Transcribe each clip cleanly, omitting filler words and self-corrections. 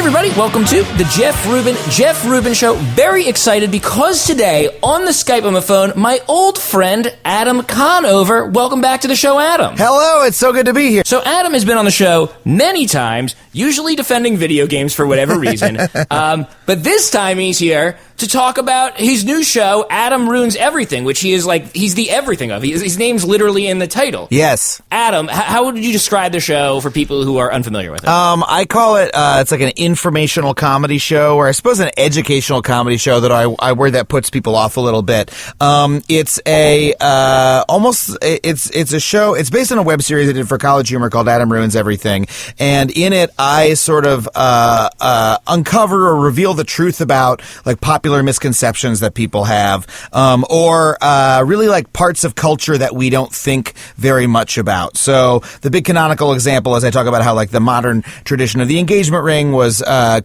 everybody, welcome to the Jeff Rubin Show. Very excited because today, on the Skype on the phone, my old friend, Adam Conover. Welcome back to the show, Adam. Hello, it's so good to be here. So Adam has been on the show many times, usually defending video games for whatever reason. But this time he's here to talk about his new show, Adam Ruins Everything, which he's the everything of. His name's literally in the title. Yes. Adam, how would you describe the show for people who are unfamiliar with it? I call it, it's like an informational comedy show, or I suppose an educational comedy show that I word that puts people off a little bit. It's a show, it's based on a web series I did for College Humor called Adam Ruins Everything, and in it I sort of uncover or reveal the truth about like popular misconceptions that people have, or really like parts of culture that we don't think very much about. So the big canonical example is I talk about how like the modern tradition of the engagement ring was a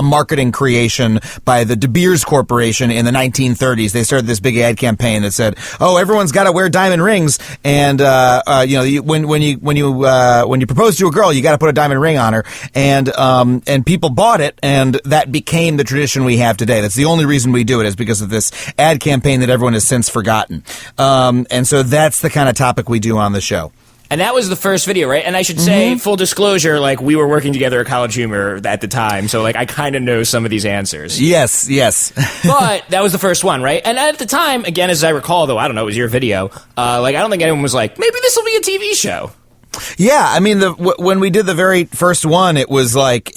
marketing creation by the De Beers Corporation in the 1930s. They started this big ad campaign that said, "Oh, everyone's got to wear diamond rings, and when you propose to a girl, you got to put a diamond ring on her." And people bought it, and that became the tradition we have today. That's the only reason we do it, is because of this ad campaign that everyone has since forgotten. And so that's the kind of topic we do on the show. And that was the first video, right? And I should say, full disclosure, like, we were working together at College Humor at the time, so, like, I kind of know some of these answers. Yes. But that was the first one, right? And at the time, again, as I recall, though, I don't know, it was your video, I don't think anyone was like, maybe this will be a TV show. Yeah, I mean, when we did the very first one, it was like,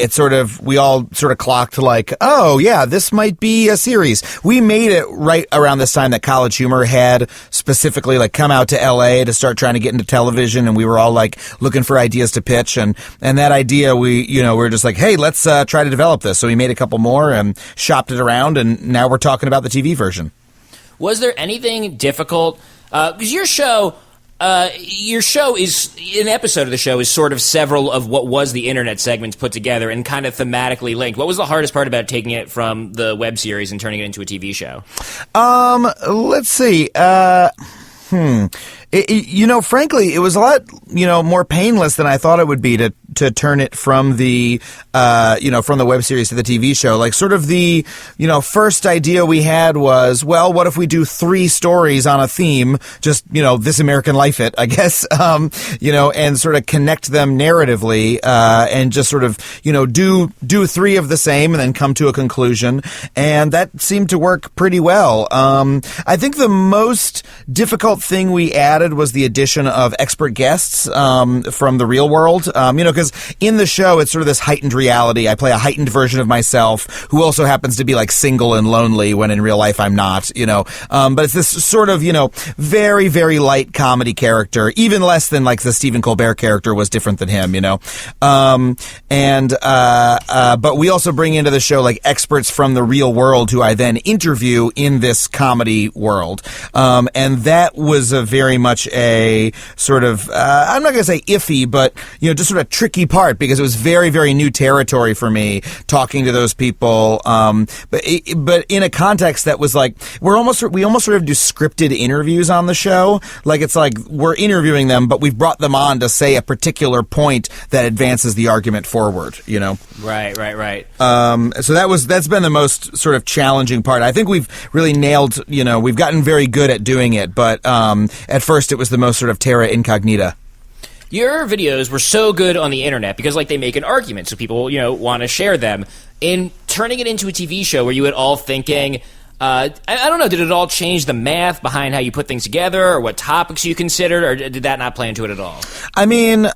we all sort of clocked like, oh yeah, this might be a series. We made it right around this time that College Humor had specifically like come out to LA to start trying to get into television, and we were all like looking for ideas to pitch, and that idea we were just like, hey, let's try to develop this. So we made a couple more and shopped it around, and now we're talking about the TV version. Was there anything difficult? Because your show is, an episode of the show is sort of several of what was the internet segments put together and kind of thematically linked. What was the hardest part about taking it from the web series and turning it into a TV show? Let's see. Frankly, it was a lot, more painless than I thought it would be to turn it from the, from the web series to the TV show. Like, sort of the, first idea we had was, well, what if we do 3 stories on a theme, just, This American Life It, I guess, and sort of connect them narratively, and just sort of, do 3 of the same and then come to a conclusion. And that seemed to work pretty well. I think the most difficult thing we added was the addition of expert guests from the real world. Because in the show, it's sort of this heightened reality. I play a heightened version of myself who also happens to be like single and lonely when in real life I'm not, But it's this sort of, very, very light comedy character, even less than like the Stephen Colbert character was different than him, But we also bring into the show like experts from the real world who I then interview in this comedy world. And that was a very much a sort of, I'm not going to say iffy, but, just sort of tricky part, because it was very, very new territory for me talking to those people. But in a context that was like, we almost sort of do scripted interviews on the show. Like, it's like we're interviewing them, but we've brought them on to say a particular point that advances the argument forward, Right. So that's been the most sort of challenging part. I think we've really nailed, we've gotten very good at doing it, but at first it was the most sort of terra incognita. Your videos were so good on the internet because, like, they make an argument, so people, want to share them. In turning it into a TV show, were you at all thinking, I don't know, did it all change the math behind how you put things together, or what topics you considered, or did that not play into it at all? I mean,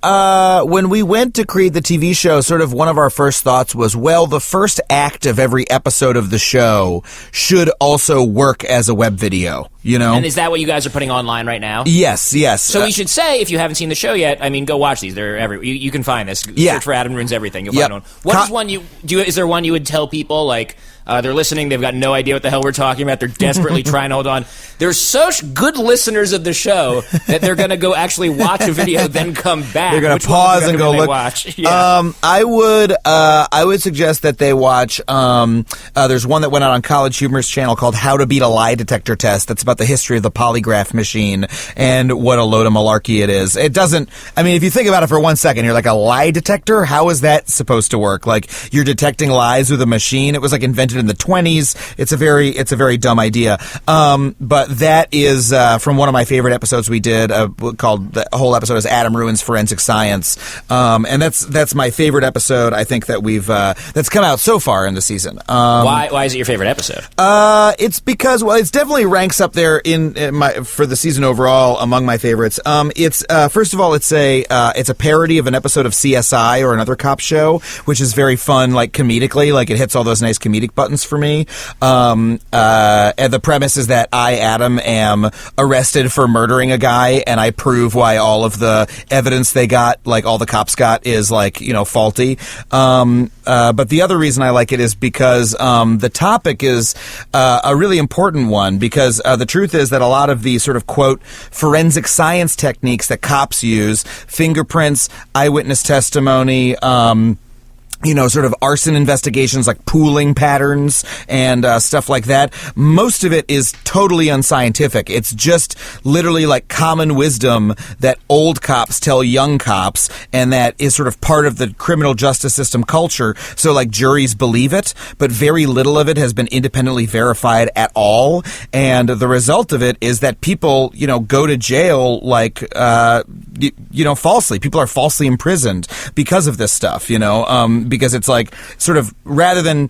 when we went to create the TV show, sort of one of our first thoughts was, well, the first act of every episode of the show should also work as a web video. And is that what you guys are putting online right now? Yes. So we should say, if you haven't seen the show yet, go watch these. They're everywhere. You can find this. Yeah. Search for Adam Ruins Everything. You'll find one. What is one is there one you would tell people, like, they're listening, they've got no idea what the hell we're talking about, they're desperately trying to hold on. They're such good listeners of the show that they're going to go actually watch a video, then come back. They're going to pause and go look. Watch? Yeah. I would suggest that they watch, there's one that went out on College Humor's channel called How to Beat a Lie Detector Test. That's about about the history of the polygraph machine and what a load of malarkey it is. It doesn't, I mean, if you think about it for 1 second, you're like, a lie detector? How is that supposed to work? Like, you're detecting lies with a machine? It was like invented in the 20s. It's a very dumb idea. But that is from one of my favorite episodes we did, called, the whole episode is Adam Ruins Forensic Science. And that's my favorite episode, I think, that we've that's come out so far in the season. Why is it your favorite episode? It's because, well, it's definitely ranks up there for the season overall among my favorites. It's first of all, it's a parody of an episode of CSI or another cop show, which is very fun, like comedically, like it hits all those nice comedic buttons for me. And the premise is that I, Adam, am arrested for murdering a guy, and I prove why all of the evidence they got, like all the cops got, is like, faulty. But the other reason I like it is because the topic is a really important one, because the truth is that a lot of the sort of, quote, forensic science techniques that cops use, fingerprints, eyewitness testimony, sort of arson investigations, like pooling patterns and stuff like that. Most of it is totally unscientific. It's just literally like common wisdom that old cops tell young cops, and that is sort of part of the criminal justice system culture. So, like, juries believe it, but very little of it has been independently verified at all. And the result of it is that people, go to jail, like, falsely. People are falsely imprisoned because of this stuff, because it's like, sort of, rather than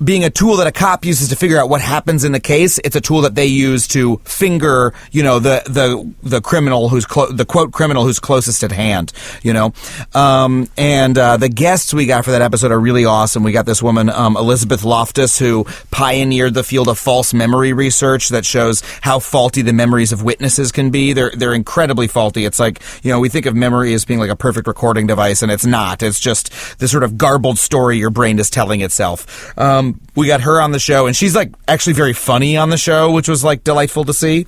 being a tool that a cop uses to figure out what happens in the case, it's a tool that they use to finger, the criminal the quote criminal who's closest at hand, And the guests we got for that episode are really awesome. We got this woman, Elizabeth Loftus, who pioneered the field of false memory research that shows how faulty the memories of witnesses can be. They're incredibly faulty. It's like, we think of memory as being like a perfect recording device, and it's not. It's just the sort of garbled story your brain is telling itself. We got her on the show, and she's like actually very funny on the show, which was like delightful to see.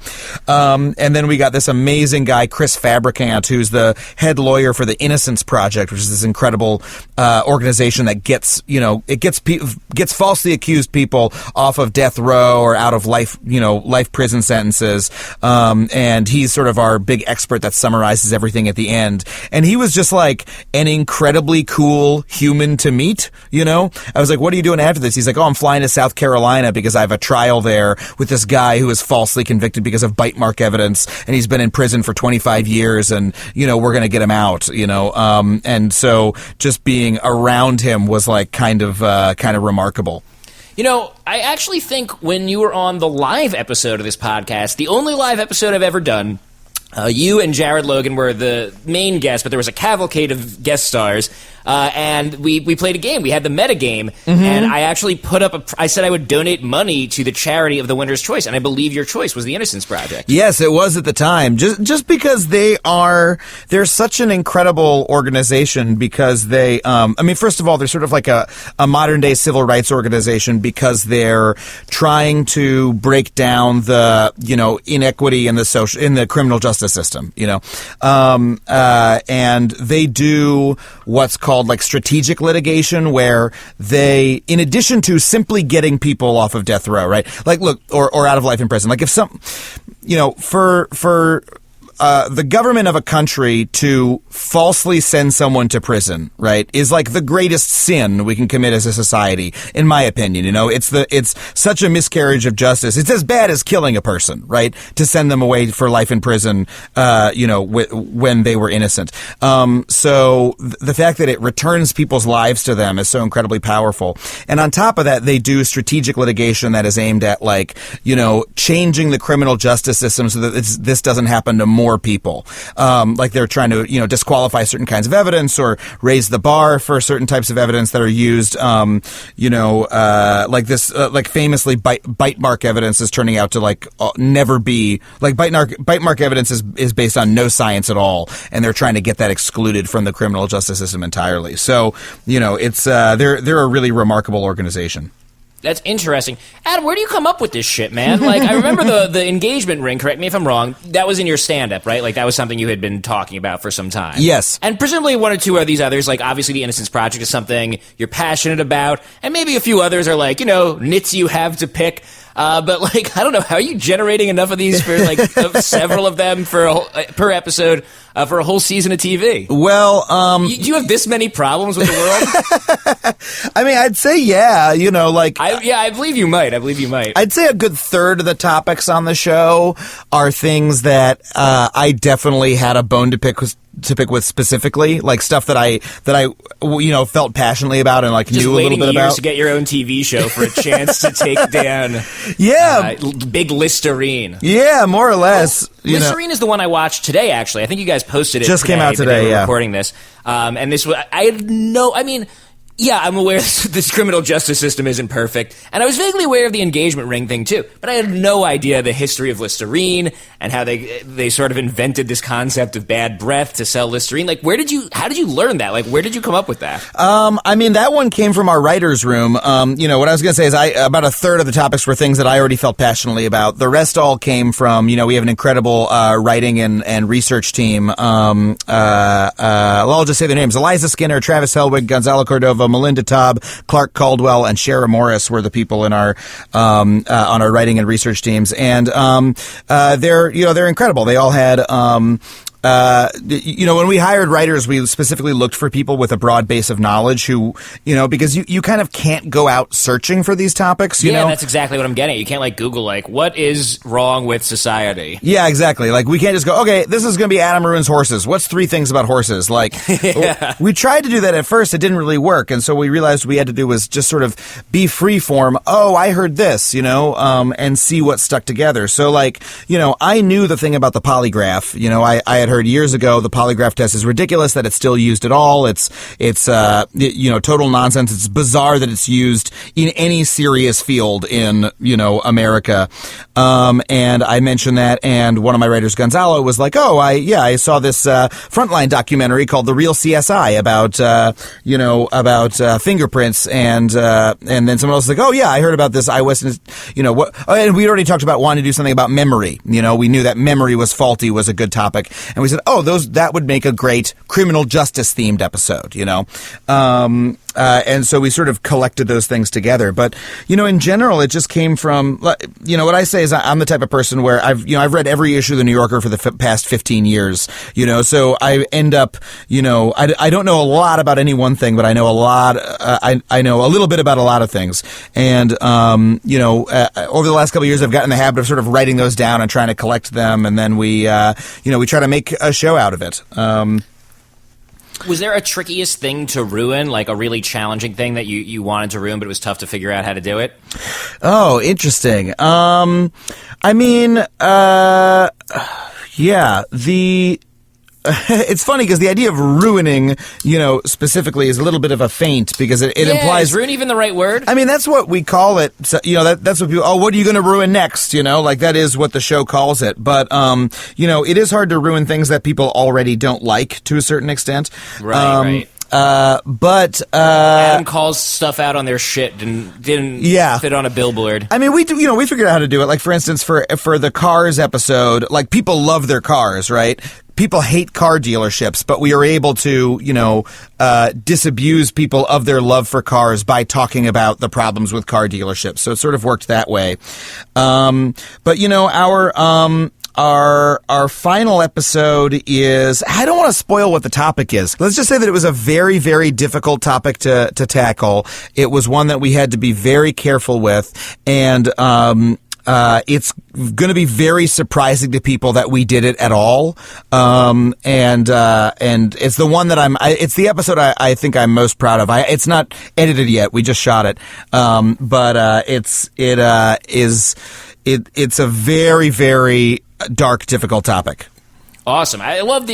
And then we got this amazing guy, Chris Fabricant, who's the head lawyer for the Innocence Project, which is this incredible organization that gets falsely accused people off of death row or out of life prison sentences. And he's sort of our big expert that summarizes everything at the end. And he was just like an incredibly cool human to meet. I was like, what are you doing after this? He's like, oh, I'm flying to South Carolina because I have a trial there with this guy who was falsely convicted because of bite mark evidence, and he's been in prison for 25 years, and, we're going to get him out, and so just being around him was like kind of remarkable. I actually think when you were on the live episode of this podcast, the only live episode I've ever done, you and Jared Logan were the main guests, but there was a cavalcade of guest stars, and we played a game. We had the meta game, and I actually I said I would donate money to the charity of the winner's choice, and I believe your choice was the Innocence Project. Yes, it was at the time. Just because they're such an incredible organization, because they, first of all, they're sort of like a modern day civil rights organization, because they're trying to break down the, inequity in the criminal justice system, and they do what's called like strategic litigation, where they, in addition to simply getting people off of death row, right? Like, look, or out of life in prison. Like, if for the government of a country to falsely send someone to prison, right, is like the greatest sin we can commit as a society, in my opinion. It's such a miscarriage of justice. It's as bad as killing a person, right, to send them away for life in prison, when they were innocent. So the fact that it returns people's lives to them is so incredibly powerful. And on top of that, they do strategic litigation that is aimed at, like, changing the criminal justice system so that this doesn't happen to more people. Like, they're trying to, disqualify certain kinds of evidence or raise the bar for certain types of evidence that are used, like this, like famously bite mark evidence is turning out to like never be, like bite mark evidence is based on no science at all, and they're trying to get that excluded from the criminal justice system entirely. So, it's, they're a really remarkable organization. That's interesting. Adam, where do you come up with this shit, man? Like, I remember the engagement ring, correct me if I'm wrong, that was in your stand-up, right? Like, that was something you had been talking about for some time. Yes. And presumably one or two of these others, like, obviously the Innocence Project is something you're passionate about, and maybe a few others are like, nits you have to pick. But like, I don't know, how are you generating enough of these for like several of them for per episode for a whole season of TV? Well, do you have this many problems with the world? I mean, I'd say yeah. You know, like I believe you might. I'd say a good third of the topics on the show are things that I definitely had a bone to pick with specifically, like stuff that I felt passionately about and like knew a little bit about. To get your own TV show for a chance to take down big Listerine. Yeah, more or less. Listerine is the one I watched today. Actually, I think you guys posted it. Just today, came out today. Yeah, recording this, and this was I had no. I mean. Yeah, I'm aware this criminal justice system isn't perfect, and I was vaguely aware of the engagement ring thing too, but I had no idea the history of Listerine and how they sort of invented this concept of bad breath to sell Listerine. Like, how did you learn that? Like, where did you come up with that? I mean, that one came from our writer's room. What I was going to say is about a third of the topics were things that I already felt passionately about. The rest all came from, we have an incredible writing and research team. I'll just say their names. Eliza Skinner, Travis Helwig, Gonzalo Cordova, Melinda Taub, Clark Caldwell, and Shara Morris were the people in our on our writing and research teams, and they're incredible. They all had. When we hired writers, we specifically looked for people with a broad base of knowledge who, because you kind of can't go out searching for these topics, you know? That's exactly what I'm getting at. You can't, like, Google, like, what is wrong with society? Yeah, exactly. Like, we can't just go, okay, this is going to be Adam Ruins Horses. What's 3 things about horses? Like, we tried to do that at first. It didn't really work. And so we realized what we had to do was just sort of be free form. Oh, I heard this, and see what stuck together. So, like, I knew the thing about the polygraph. I had heard years ago the polygraph test is ridiculous that it's still used at all. It's total nonsense. It's bizarre that it's used in any serious field in America. And I mentioned that, and one of my writers, Gonzalo, was like, "Oh, I saw this Frontline documentary called The Real CSI about fingerprints," and then someone else was like, "Oh yeah, I heard about this iWest," and we'd already talked about wanting to do something about memory. We knew that memory was faulty was a good topic, and we said, "Oh, that would make a great criminal justice themed episode," and so we sort of collected those things together. But, in general, it just came from, what I say is I'm the type of person where I've read every issue of the New Yorker for the past 15 years, so I end up, I don't know a lot about any one thing, but I know a lot, I know a little bit about a lot of things. And, over the last couple of years, I've gotten in the habit of sort of writing those down and trying to collect them. And then we try to make a show out of it. Was there a trickiest thing to ruin, like a really challenging thing that you wanted to ruin, but it was tough to figure out how to do it? Oh, interesting. It's funny because the idea of ruining, specifically is a little bit of a feint because it implies... Is ruin even the right word? I mean, that's what we call it. So, that's what people... Oh, what are you going to ruin next? Like that is what the show calls it. But, it is hard to ruin things that people already don't like to a certain extent. Right. But Adam calls stuff out on their shit and didn't fit on a billboard. I mean, we figured out how to do it. Like, for instance, for the Cars episode, like, people love their cars, right? People hate car dealerships, but we are able to, disabuse people of their love for cars by talking about the problems with car dealerships. So it sort of worked that way. But our final episode is, I don't want to spoil what the topic is. Let's just say that it was a very, very difficult topic to tackle. It was one that we had to be very careful with, and it's going to be very surprising to people that we did it at all. And it's the one that it's the episode I think I'm most proud of. It's not edited yet. We just shot it. But it's a very, very dark, difficult topic. Awesome. I love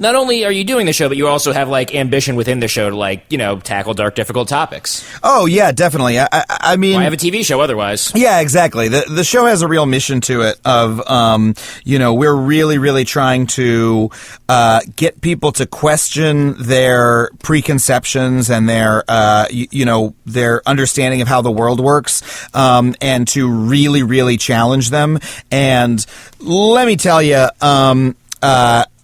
not only are you doing the show, but you also have, like, ambition within the show to, tackle dark, difficult topics. Oh, yeah, definitely. I mean... Why have a TV show otherwise? Yeah, exactly. The show has a real mission to it of, we're really, really trying to get people to question their preconceptions and their understanding of how the world works, and to really, really challenge them. And let me tell you,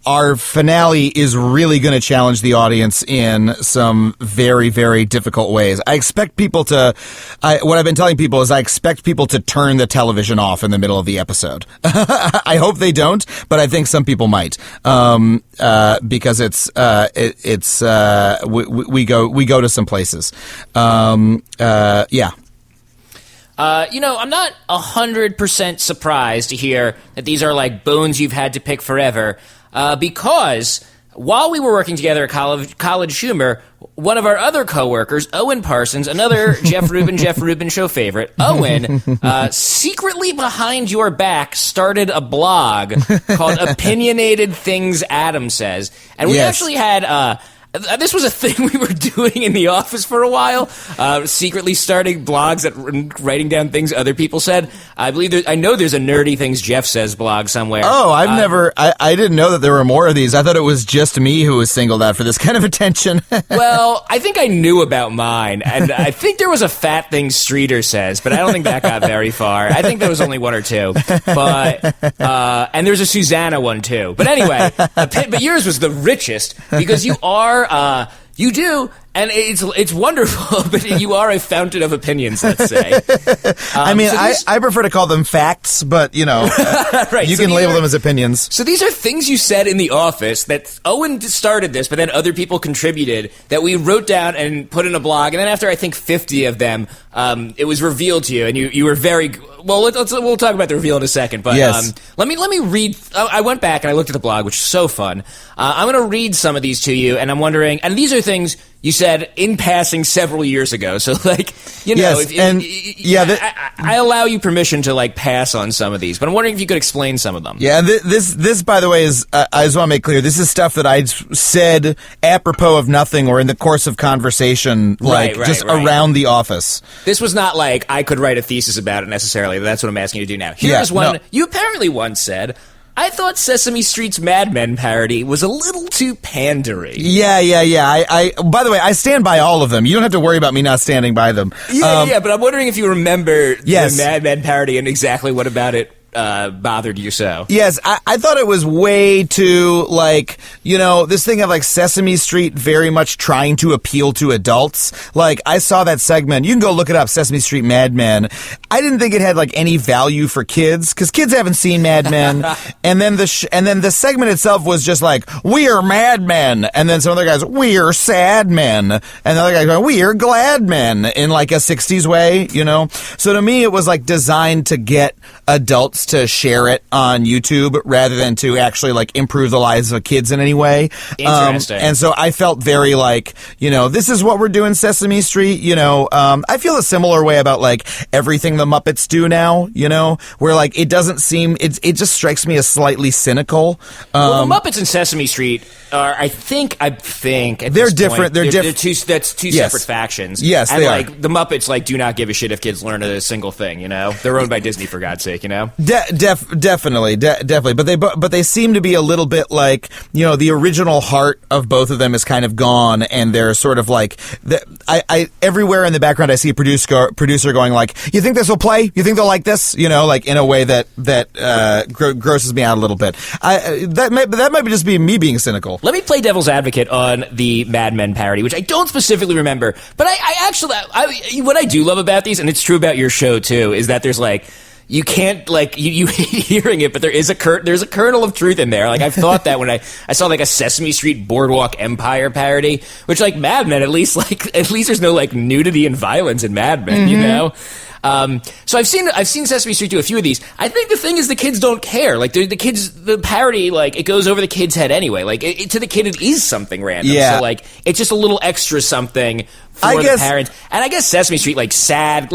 our finale is really going to challenge the audience in some very, very difficult ways. I expect people to, what I've been telling people is I expect people to turn the television off in the middle of the episode. I hope they don't, but I think some people might, because we go to some places. Yeah. I'm not 100% surprised to hear that these are like bones you've had to pick forever, because while we were working together at College Humor, one of our other coworkers, Owen Parsons, another Jeff Rubin Show favorite, Owen, secretly behind your back started a blog called Opinionated Things Adam Says, and we actually had this was a thing we were doing in the office for a while, secretly starting blogs and writing down things other people said. I know there's a Nerdy Things Jeff Says blog somewhere. Oh, I didn't know that there were more of these. I thought it was just me who was singled out for this kind of attention. Well, I think I knew about mine, and I think there was a Fat Thing Streeter Says, but I don't think that got very far. I think there was only one or two, but and there's a Susanna one too. But anyway, but yours was the richest because you are. You do, and it's wonderful, but you are a fountain of opinions, let's say. I prefer to call them facts, but, right, you can label them as opinions. So these are things you said in the office that Owen started this, but then other people contributed that we wrote down and put in a blog, and then after, I think, 50 of them, it was revealed to you, and you were very... Well, we'll talk about the reveal in a second, but yes. Let me read... I went back and I looked at the blog, which is so fun. I'm going to read some of these to you, and I'm wondering... And these are things you said in passing several years ago, so, Yes, I allow you permission to, pass on some of these, but I'm wondering if you could explain some of them. Yeah, this, by the way, is... I just want to make clear, this is stuff that I said apropos of nothing or in the course of conversation, around the office. This was not like I could write a thesis about it necessarily. That's what I'm asking you to do now. Here's one. No. You apparently once said, I thought Sesame Street's Mad Men parody was a little too pandery. Yeah. I by the way, I stand by all of them. You don't have to worry about me not standing by them. Yeah, but I'm wondering if you remember the Mad Men parody and exactly what about it bothered you so. Yes, I thought it was way too, this thing of, Sesame Street very much trying to appeal to adults. I saw that segment. You can go look it up, Sesame Street Mad Men. I didn't think it had, any value for kids, because kids haven't seen Mad Men. and then the segment itself was just we're Mad Men. And then some other guys, we're sad men. And the other guy going, we're glad men, in, a 60s way, So to me, it was, designed to get adults to share it on YouTube rather than to actually improve the lives of kids in any way. Interesting. And so I felt very this is what we're doing, Sesame Street. I feel a similar way about everything the Muppets do now. Where it doesn't seem it just strikes me as slightly cynical. Well, the Muppets and Sesame Street are, I think they're different. They're different. That's two separate factions. Yes, and they are. The Muppets do not give a shit if kids learn a single thing. They're owned by Disney, for God's sake. Definitely, but they seem to be a little bit the original heart of both of them is kind of gone, and they're sort of I everywhere in the background I see a producer going you think this will play? You think they'll like this? In a way that grosses me out a little bit. That might just be me being cynical. Let me play devil's advocate on the Mad Men parody, which I don't specifically remember, but I actually what I do love about these, and it's true about your show too, is that there's you can't, you hate hearing it, but there's a kernel of truth in there. I've thought that when I saw, a Sesame Street Boardwalk Empire parody, which, Mad Men, at least there's no, nudity and violence in Mad Men, So I've seen Sesame Street do a few of these. I think the thing is the kids don't care. The parody, it goes over the kid's head anyway. To the kid, it is something random. Yeah. So, it's just a little extra something for the parents. And I guess Sesame Street, sad,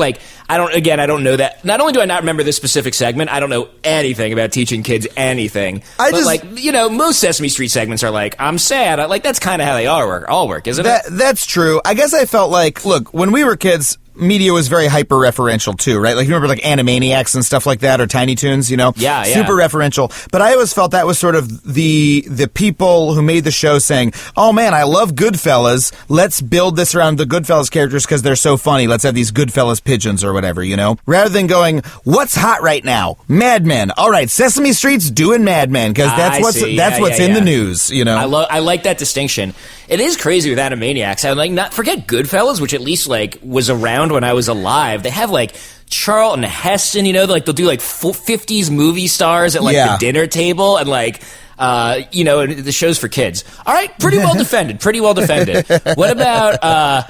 I don't know that. Not only do I not remember this specific segment, I don't know anything about teaching kids anything. Most Sesame Street segments are I'm sad. That's kind of how they all work, isn't it? That's true. I guess I felt look, when we were kids, media was very hyper-referential too, right? Like, you remember like Animaniacs and stuff like that, or Tiny Toons, you know? Yeah. Super referential. But I always felt that was sort of the people who made the show saying, oh man, I love Goodfellas. Let's build this around the Goodfellas characters because they're so funny. Let's have these Goodfellas pigeons or whatever, you know? Rather than going, what's hot right now? Mad Men. All right, Sesame Street's doing Mad Men because that's what's in the news, you know? I like that distinction. It is crazy with Animaniacs. I like not forget Goodfellas, which at least like was around when I was alive. They have like Charlton Heston, you know, like they'll do like 50s movie stars at like the dinner table, and like you know, the show's for kids. All right, pretty well defended. What about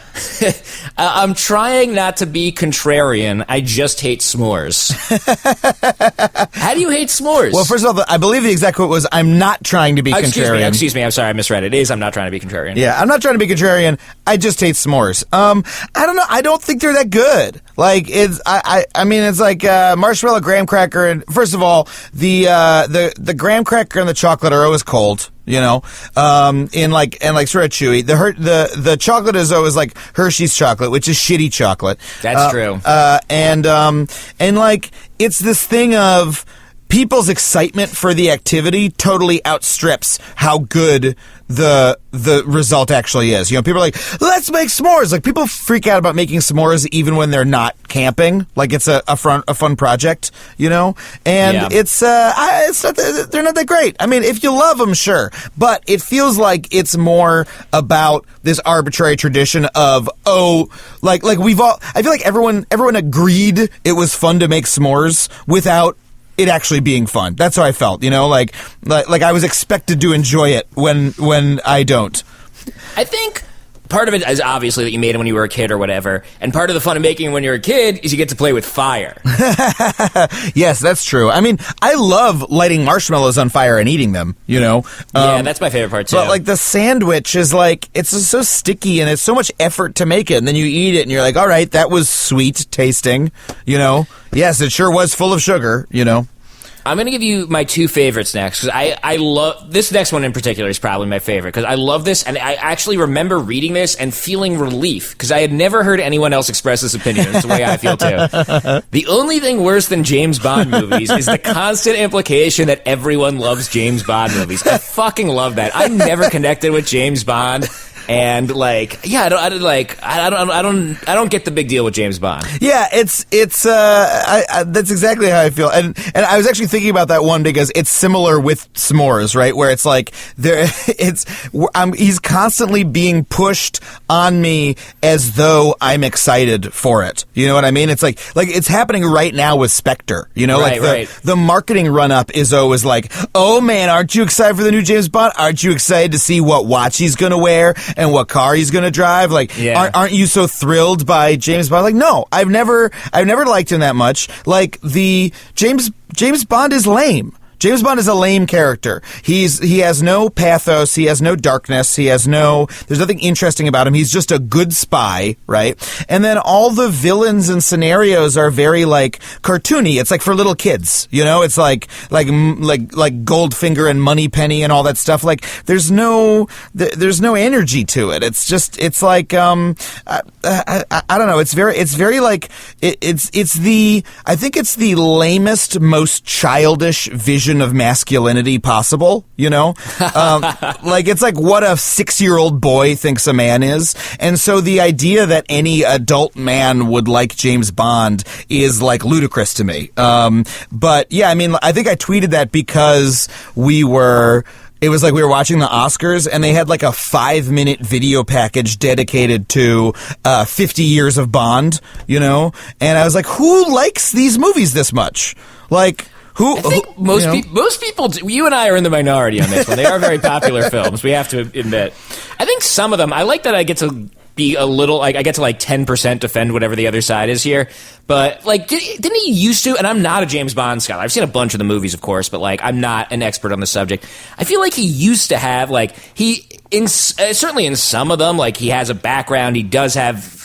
I'm trying not to be contrarian. I just hate s'mores. How do you hate s'mores? Well, first of all, I believe the exact quote was, I'm not trying to be contrarian. Excuse me. I'm sorry, I misread it. It is, I'm not trying to be contrarian. Yeah, I'm not trying to be contrarian. I just hate s'mores. I don't know. I don't think they're that good. Like, it's, I mean, it's like marshmallow graham cracker. And first of all, the graham cracker and the chocolate are always cold, you know, and like sort of chewy. The chocolate is always like Hershey's chocolate, which is shitty chocolate. That's true. And like, it's this thing of people's excitement for the activity totally outstrips how good the result actually is. You know, people are like, let's make s'mores. Like, people freak out about making s'mores even when they're not camping. Like, it's a fun project, you know? And it's not they're not that great. I mean, if you love them, sure. But it feels like it's more about this arbitrary tradition of, like we've all, I feel like everyone agreed it was fun to make s'mores without it actually being fun. That's how I felt, you know, like I was expected to enjoy it when I don't. I think part of it is obviously that you made it when you were a kid or whatever, and part of the fun of making it when you're a kid is you get to play with fire. Yes, that's true. I mean, I love lighting marshmallows on fire and eating them, you know? Yeah, that's my favorite part too. But like the sandwich is like, it's so sticky and it's so much effort to make it, and then you eat it and you're like, all right, that was sweet tasting, you know? Yes, it sure was full of sugar, you know? I'm going to give you my two favorites next, because I love this next one in particular is probably my favorite, because I love this, and I actually remember reading this and feeling relief, because I had never heard anyone else express this opinion. It's the way I feel, too. The only thing worse than James Bond movies is the constant implication that everyone loves James Bond movies. I fucking love that. I never connected with James Bond. And like, yeah, I don't get the big deal with James Bond. Yeah, it's that's exactly how I feel. And I was actually thinking about that one because it's similar with s'mores, right? Where it's like he's constantly being pushed on me as though I'm excited for it. You know what I mean? It's like it's happening right now with Spectre. You know, right, the marketing run up is always like, oh man, aren't you excited for the new James Bond? Aren't you excited to see what watch he's gonna wear and what car he's gonna drive? Like, aren't you so thrilled by James Bond? Like, no, I've never liked him that much. Like, the James Bond is lame. James Bond is a lame character. He has no pathos. He has no darkness. There's nothing interesting about him. He's just a good spy, right? And then all the villains and scenarios are very like cartoony. It's like for little kids, you know? It's like Goldfinger and Moneypenny and all that stuff. Like, there's no energy to it. It's like, I don't know. It's very like, I think it's the lamest, most childish vision of masculinity possible, you know? Like, it's like what a 6-year-old boy thinks a man is. And so the idea that any adult man would like James Bond is like ludicrous to me. But yeah, I mean, I think I tweeted that because it was like we were watching the Oscars and they had like a 5-minute video package dedicated to 50 years of Bond, you know? And I was like, who likes these movies this much? Like, I think most people, you and I are in the minority on this one. They are very popular films, we have to admit. I think some of them, I like that I get to be a little, like, I get to like 10% defend whatever the other side is here. But like, didn't he used to, and I'm not a James Bond scholar. I've seen a bunch of the movies, of course, but like, I'm not an expert on the subject. I feel like he used to have, like, certainly in some of them, like, he has a background, he does have,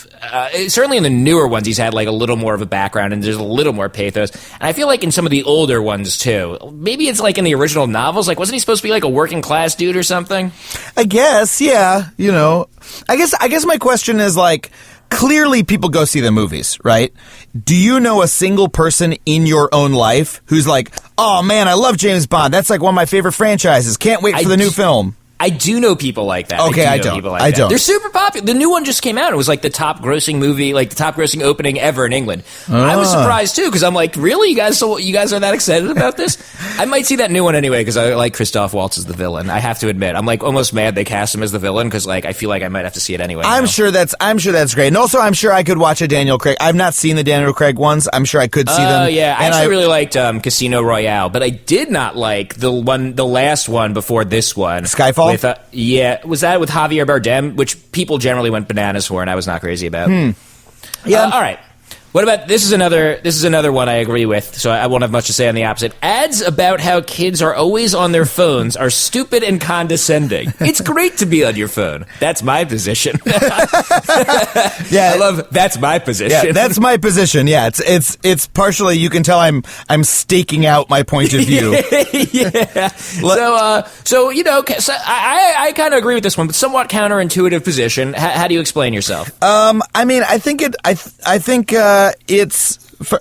certainly in the newer ones, he's had like a little more of a background and there's a little more pathos. And I feel like in some of the older ones too, maybe it's like in the original novels, like, wasn't he supposed to be like a working class dude or something? I guess, yeah. You know, I guess my question is like, clearly people go see the movies, right? Do you know a single person in your own life who's like, oh man, I love James Bond. That's like one of my favorite franchises. Can't wait for the new film. I do know people like that. Okay, I don't. I don't. They're super popular. The new one just came out. It was like the top grossing movie, like the top grossing opening ever in England. I was surprised too because I'm like, really, you guys are that excited about this? I might see that new one anyway because I like Christoph Waltz as the villain. I have to admit, I'm like almost mad they cast him as the villain because like I feel like I might have to see it anyway. I'm sure that's great, and also I'm sure I could watch a Daniel Craig. I've not seen the Daniel Craig ones. I'm sure I could see them. Oh yeah, I actually really liked Casino Royale, but I did not like the last one before this one, Skyfall. With, yeah, was that with Javier Bardem, which people generally went bananas for, and I was not crazy about. Yeah. All right. What about this? Is another one I agree with. So I won't have much to say on the opposite. Ads about how kids are always on their phones are stupid and condescending. It's great to be on your phone. That's my position. Yeah, I love that's my position. Yeah, that's my position. Yeah, it's partially you can tell I'm staking out my point of view. Yeah. So I kind of agree with this one, but somewhat counterintuitive position. How do you explain yourself? I mean, I think it's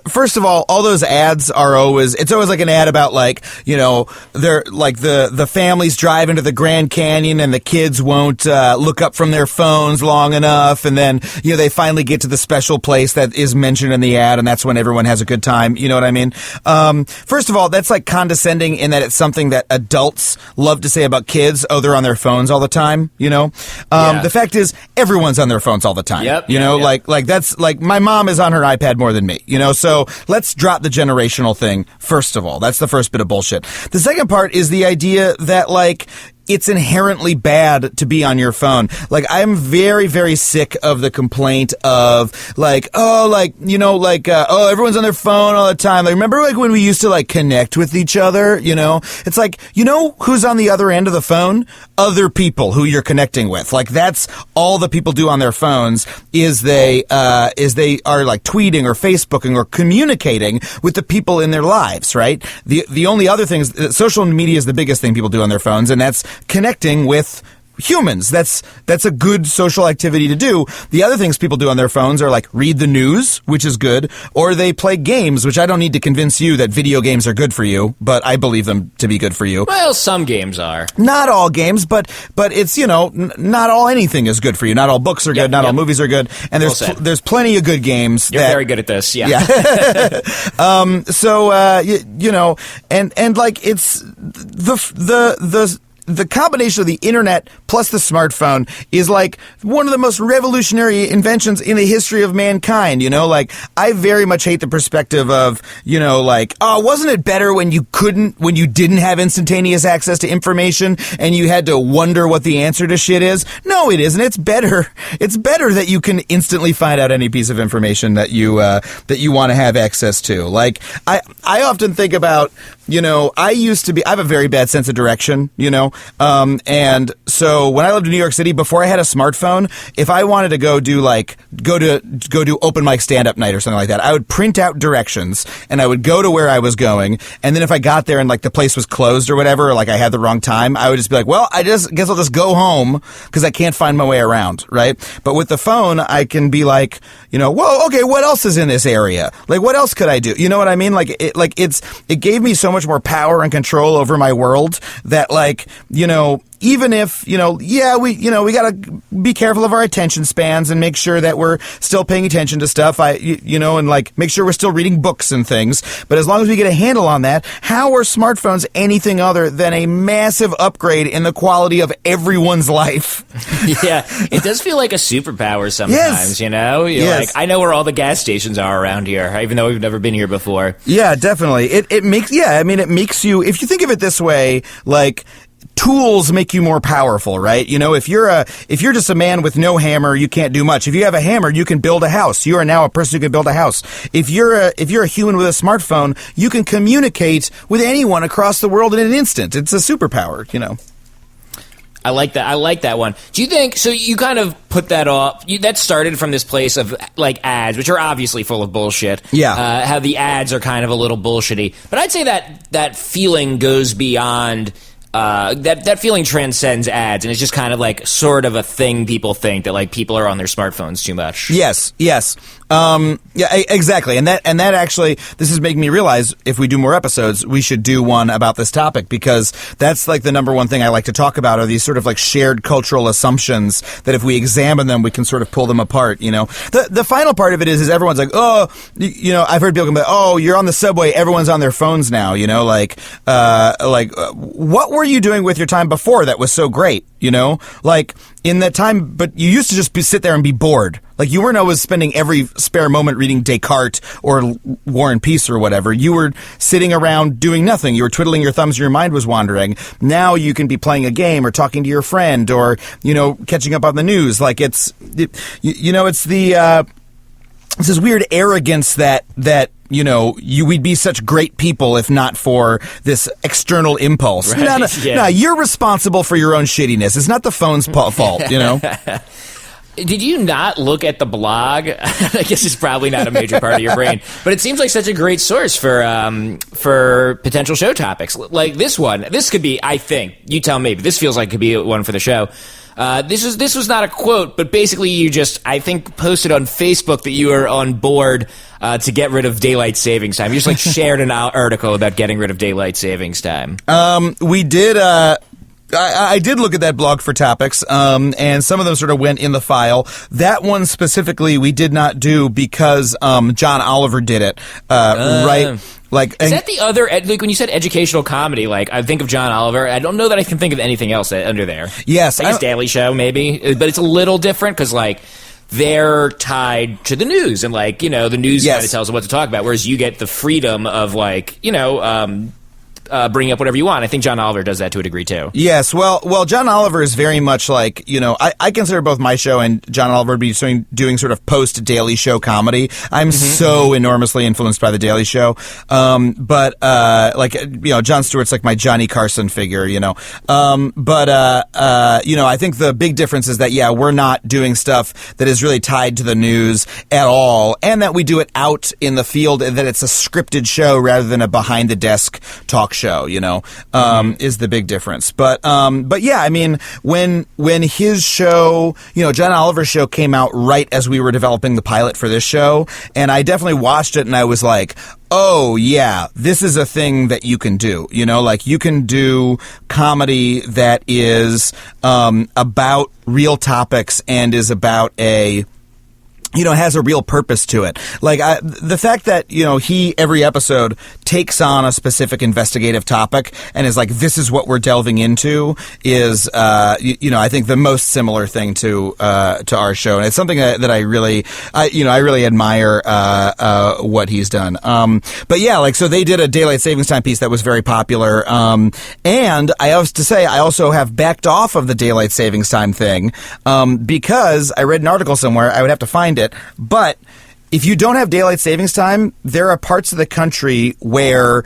first of all those ads are always like an ad about like, you know, they're like the families drive into the Grand Canyon and the kids won't look up from their phones long enough, and then, you know, they finally get to the special place that is mentioned in the ad, and that's when everyone has a good time. You know what I mean? First of all, that's like condescending in that it's something that adults love to say about kids. Oh, they're on their phones all the time. You know, the fact is everyone's on their phones all the time. Yep, you know, like that's like my mom is on her iPad more than me. You know, so let's drop the generational thing. First of all, that's the first bit of bullshit. The second part is the idea that like it's inherently bad to be on your phone. Like, I'm very, very sick of the complaint of, like, oh, like, you know, like, oh, everyone's on their phone all the time. Like, remember, like, when we used to, like, connect with each other, you know? It's like, you know who's on the other end of the phone? Other people who you're connecting with. Like, that's all the people do on their phones is they are, like, tweeting or Facebooking or communicating with the people in their lives, right? The only other things, social media is the biggest thing people do on their phones, and that's connecting with humans. That's a good social activity to do. The other things people do on their phones are like read the news, which is good, or they play games, which I don't need to convince you that video games are good for you, but I believe them to be good for you. Well, some games are. Not all games, but it's, you know, not all anything is good for you. Not all books are good, not all movies are good, and there's plenty of good games. You're very good at this, yeah. You know, and like it's the combination of the internet plus the smartphone is like one of the most revolutionary inventions in the history of mankind, you know? Like, I very much hate the perspective of, you know, like, oh, wasn't it better when you didn't have instantaneous access to information and you had to wonder what the answer to shit is? No, it isn't. It's better. It's better that you can instantly find out any piece of information that you want to have access to. Like, I often think about, you know, I have a very bad sense of direction, you know? And so when I lived in New York City, before I had a smartphone, if I wanted to go do open mic stand-up night or something like that, I would print out directions and I would go to where I was going. And then if I got there and like the place was closed or whatever, or like I had the wrong time, I would just be like, well, guess I'll just go home because I can't find my way around, right? But with the phone, I can be like, you know, whoa, okay, what else is in this area? Like, what else could I do? You know what I mean? Like, it gave me so much more power and control over my world that, like, you know, even if, you know, yeah, we got to be careful of our attention spans and make sure that we're still paying attention to stuff, and like make sure we're still reading books and things. But as long as we get a handle on that, how are smartphones anything other than a massive upgrade in the quality of everyone's life? Yeah, it does feel like a superpower sometimes, yes. You know? Like, I know where all the gas stations are around here, even though we've never been here before. Yeah, definitely. It makes you, if you think of it this way, like, tools make you more powerful, right? You know, if you're just a man with no hammer, you can't do much. If you have a hammer, you can build a house. You are now a person who can build a house. If you're a human with a smartphone, you can communicate with anyone across the world in an instant. It's a superpower, you know. I like that one. Do you think, so you kind of put that off, that started from this place of, like, ads, which are obviously full of bullshit. Yeah. How the ads are kind of a little bullshitty. But I'd say that feeling goes beyond that feeling transcends ads, and it's just kind of like sort of a thing people think that like people are on their smartphones too much. Yes. Exactly. And that actually, this is making me realize if we do more episodes, we should do one about this topic, because that's like the number one thing I like to talk about are these sort of like shared cultural assumptions that if we examine them, we can sort of pull them apart, you know. The final part of it is everyone's like, oh, you know, I've heard people go, oh, you're on the subway, everyone's on their phones now, you know, like what were you doing with your time before that was so great, you know? Like, in that time, but you used to just sit there and be bored. Like, you weren't always spending every spare moment reading Descartes or War and Peace or whatever. You were sitting around doing nothing. You were twiddling your thumbs and your mind was wandering. Now you can be playing a game or talking to your friend or, you know, catching up on the news. Like, it's this weird arrogance that you know, we'd be such great people if not for this external impulse. Right. No, you're responsible for your own shittiness. It's not the phone's fault, you know? Did you not look at the blog? I guess it's probably not a major part of your brain, but it seems like such a great source for potential show topics. Like this one. This could be, I think, you tell me, but this feels like it could be one for the show. This was not a quote, but basically you just, I think, posted on Facebook that you were on board to get rid of daylight savings time. You just like shared an article about getting rid of daylight savings time. We did. I did look at that blog for topics, and some of them sort of went in the file. That one specifically we did not do because John Oliver did it, right? Like, is that the other, like when you said educational comedy, like I think of John Oliver, I don't know that I can think of anything else under there. Yes. I guess Daily Show maybe, but it's a little different because like they're tied to the news and like, you know, the news kind of tells them what to talk about, whereas you get the freedom of like, you know, bring up whatever you want. I think John Oliver does that to a degree too. Yes, well, John Oliver is very much like, you know, I consider both my show and John Oliver to be doing sort of post-Daily Show comedy. I'm so enormously influenced by the Daily Show, but like, you know, Jon Stewart's like my Johnny Carson figure, you know, you know, I think the big difference is that we're not doing stuff that is really tied to the news at all, and that we do it out in the field, and that it's a scripted show rather than a behind-the-desk talk show, you know, is the big difference. But yeah, I mean, when his show, you know, John Oliver's show came out right as we were developing the pilot for this show, and I definitely watched it and I was like, oh yeah, this is a thing that you can do, you know, like you can do comedy that is about real topics and is about you know, has a real purpose to it. Like, the fact that, you know, every episode takes on a specific investigative topic and is like, this is what we're delving into is, you know, I think the most similar thing to our show. And it's something that I really admire, what he's done. But yeah, like, so they did a daylight savings time piece that was very popular. And I have to say, I also have backed off of the daylight savings time thing, because I read an article somewhere, I would have to find it. But if you don't have daylight savings time, there are parts of the country where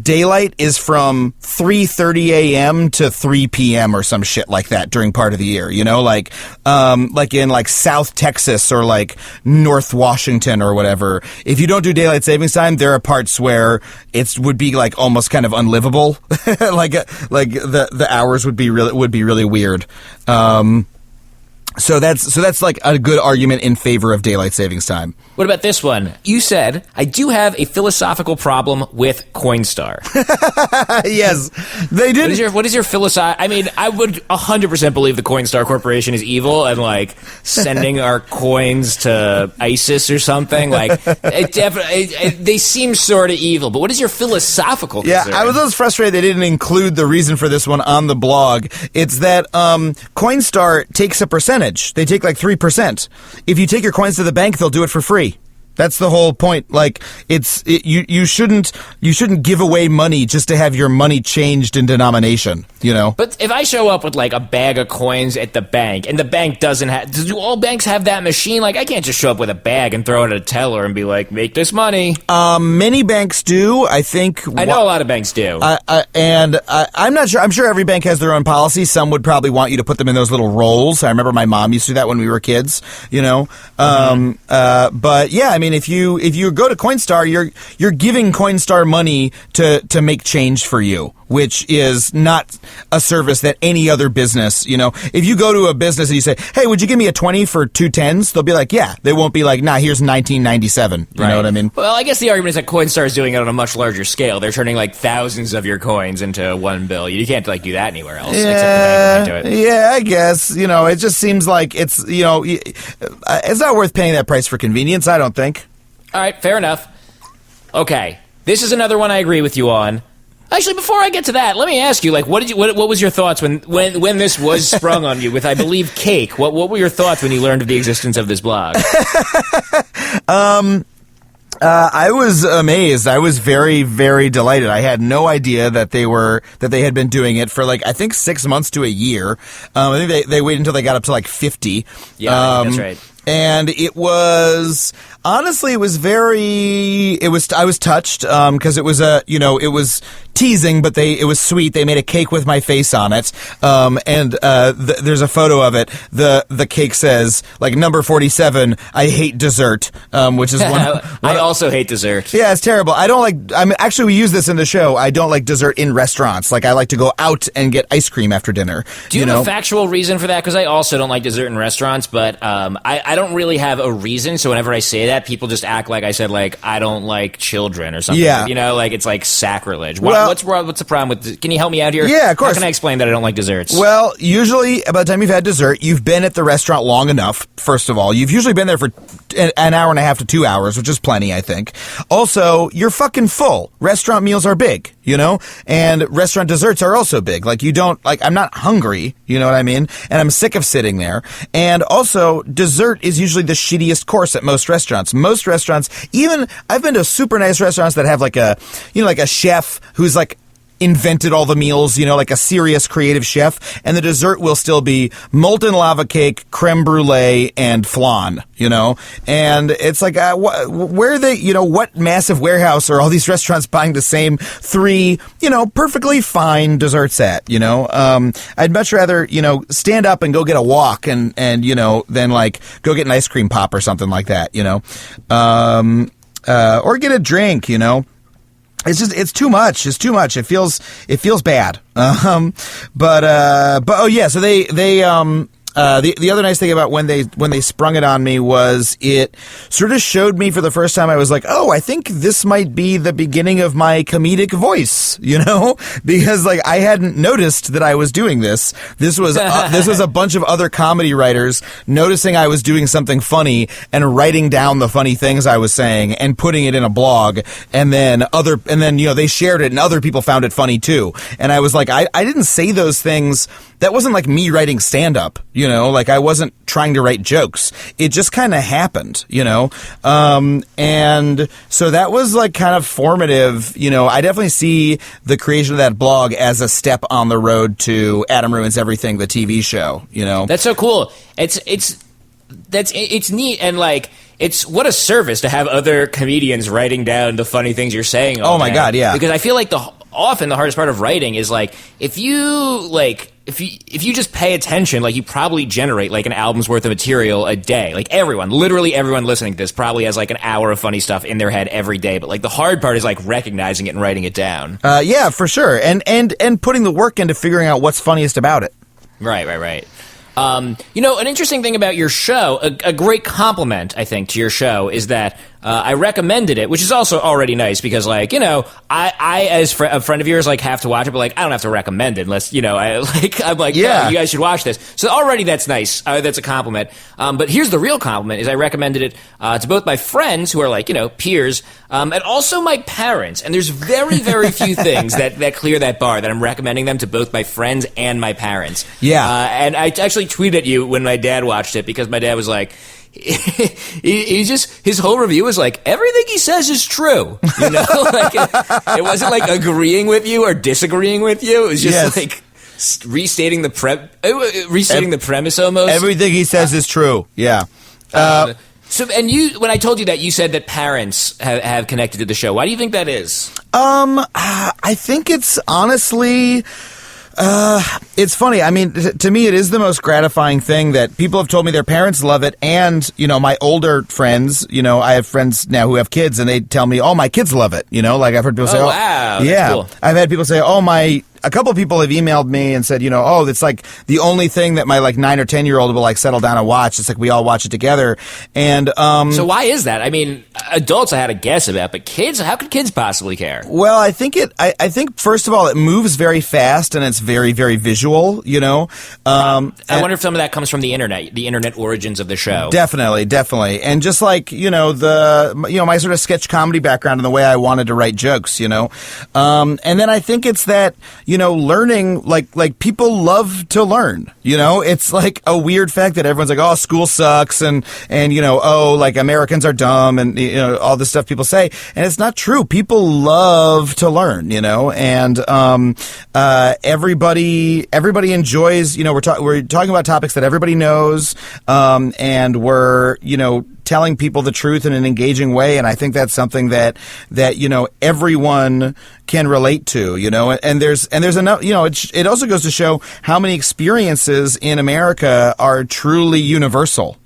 daylight is from 3:30 a.m. to 3 p.m. or some shit like that during part of the year, you know, like in like South Texas or like North Washington or whatever. If you don't do daylight savings time, there are parts where it would be like almost kind of unlivable. like the hours would be really weird. So that's like a good argument in favor of daylight savings time. What about this one? You said, I do have a philosophical problem with Coinstar. Yes, they did. What is your philosophy? I mean, I would 100% believe the Coinstar Corporation is evil and like sending our coins to ISIS or something. Like, they seem sort of evil. But what is your philosophical concern? Yeah, I was always frustrated they didn't include the reason for this one on the blog. It's that Coinstar takes a percentage. They take like 3%. If you take your coins to the bank, they'll do it for free. That's the whole point. Like, you shouldn't give away money just to have your money changed in denomination, you know? But if I show up with like a bag of coins at the bank and the bank doesn't have, do all banks have that machine? Like, I can't just show up with a bag and throw it at a teller and be like, make this money. Many banks do, I think. I know a lot of banks do. I'm not sure. I'm sure every bank has their own policy. Some would probably want you to put them in those little rolls. I remember my mom used to do that when we were kids, you know? But yeah, I mean, if you go to Coinstar, you're giving Coinstar money to make change for you, which is not a service that any other business, if you go to a business and you say, hey, would you give me a 20 for 2 10s? They'll be like, yeah. They won't be like, nah, here's 1997. You know what I mean? Well, I guess the argument is that Coinstar is doing it on a much larger scale. They're turning like thousands of your coins into one bill. You can't like do that anywhere else. Except the bank might do it. Yeah, I guess. It just seems like it's not worth paying that price for convenience, I don't think. All right, fair enough. Okay, this is another one I agree with you on. Actually, before I get to that, let me ask you, like, what was your thoughts when this was sprung on you with, I believe, cake? What were your thoughts when you learned of the existence of this blog? I was amazed. I was very, very delighted. I had no idea that they had been doing it for I think 6 months to a year. I think they waited until they got up to 50. Yeah, I think that's right. And it was honestly, I was touched because it was it was teasing, but it was sweet. They made a cake with my face on it, and there's a photo of it. The cake says number 47. I hate dessert, which is one. I also hate dessert. Yeah, it's terrible. I don't like. Actually, we use this in the show. I don't like dessert in restaurants. I like to go out and get ice cream after dinner. Do you have a factual reason for that? Because I also don't like dessert in restaurants, but I don't really have a reason. So whenever I say that, people just act like I said I don't like children or something. Yeah. It's sacrilege. Well, what's the problem with? Can you help me out here? Yeah, of course. How can I explain that I don't like desserts? Well, usually by the time you've had dessert, you've been at the restaurant long enough. First of all, you've usually been there for an hour and a half to 2 hours, which is plenty, I think. Also, you're fucking full. Restaurant meals are big, and restaurant desserts are also big. I'm not hungry, you know what I mean? And I'm sick of sitting there. And also, dessert is usually the shittiest course at most restaurants. Most restaurants, even I've been to super nice restaurants that have a chef who's invented all the meals, like a serious creative chef, and the dessert will still be molten lava cake, creme brulee, and flan, and it's where are they, what massive warehouse are all these restaurants buying the same 3, perfectly fine desserts at, I'd much rather, stand up and go get a walk and than go get an ice cream pop or something like that, or get a drink, it's too much. It's too much. It feels bad. But oh yeah, so the other nice thing about when they sprung it on me was it sort of showed me for the first time. I was like, oh, I think this might be the beginning of my comedic voice, because I hadn't noticed that I was doing this. This was a bunch of other comedy writers noticing I was doing something funny and writing down the funny things I was saying and putting it in a blog, and then they shared it and other people found it funny too. And I was like, I didn't say those things. That wasn't me writing stand-up, I wasn't trying to write jokes. It just kind of happened, and so that was kind of formative, I definitely see the creation of that blog as a step on the road to Adam Ruins Everything, the TV show, That's so cool. It's neat, and it's what a service to have other comedians writing down the funny things you're saying. Oh my God, yeah. Because I feel often the hardest part of writing is if you just pay attention, you probably generate an album's worth of material a day. Literally everyone listening to this probably has an hour of funny stuff in their head every day. But the hard part is recognizing it and writing it down. Yeah, for sure. And putting the work into figuring out what's funniest about it. Right. An interesting thing about your show, a great compliment, I think, to your show is that I recommended it, which is also already nice because, I as a friend of yours, have to watch it, but, I don't have to recommend it unless, I'm yeah, you guys should watch this. So already that's nice. That's a compliment. But here's the real compliment is I recommended it to both my friends who are, peers, and also my parents. And there's very, very few things that clear that bar that I'm recommending them to both my friends and my parents. Yeah. And I actually tweeted at you when my dad watched it because my dad was like, his whole review was everything he says is true. It wasn't agreeing with you or disagreeing with you. It was just restating the premise almost. Everything he says is true. Yeah. And when I told you that, you said that parents have connected to the show. Why do you think that is? I think it's honestly. It's funny. I mean, to me, it is the most gratifying thing that people have told me their parents love it. And, my older friends, I have friends now who have kids and they tell me, oh, my kids love it. Like I've heard people say, wow. Yeah. That's cool. I've had people say, a couple of people have emailed me and said, it's like the only thing that my 9 or 10-year-old will settle down and watch. It's like we all watch it together. And so why is that? I mean, adults I had a guess about, but kids, how could kids possibly care? Well, I think I think first of all, it moves very fast and it's very, very visual. I wonder if some of that comes from the internet origins of the show. Definitely, and just like my sort of sketch comedy background and the way I wanted to write jokes, and then I think it's that. Learning, like people love to learn, it's like a weird fact that everyone's like, oh, school sucks and Americans are dumb and, all this stuff people say. And it's not true. People love to learn, and, everybody enjoys, we're talking about topics that everybody knows, and we're, telling people the truth in an engaging way, and I think that's something that everyone can relate to, and there's enough, it also goes to show how many experiences in America are truly universal,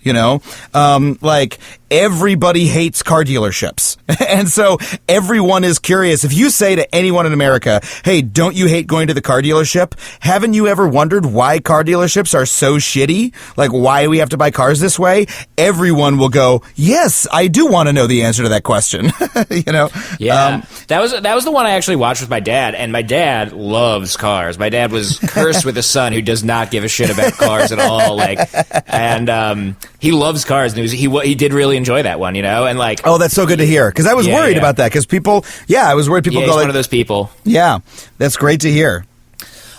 like everybody hates car dealerships, and so everyone is curious. If you say to anyone in America, hey, don't you hate going to the car dealership? Haven't you ever wondered why car dealerships are so shitty? Like why we have to buy cars this way? Everyone will go, yes, I do want to know the answer to that question. Yeah, that was the one I actually watched with my dad, and my dad loves cars. My dad was cursed with a son who does not give a shit about cars at all. And he loves cars, and he did really enjoy that one, and oh, that's so good to hear, because I was worried about that, because I was worried people go he's one of those people. Yeah, that's great to hear.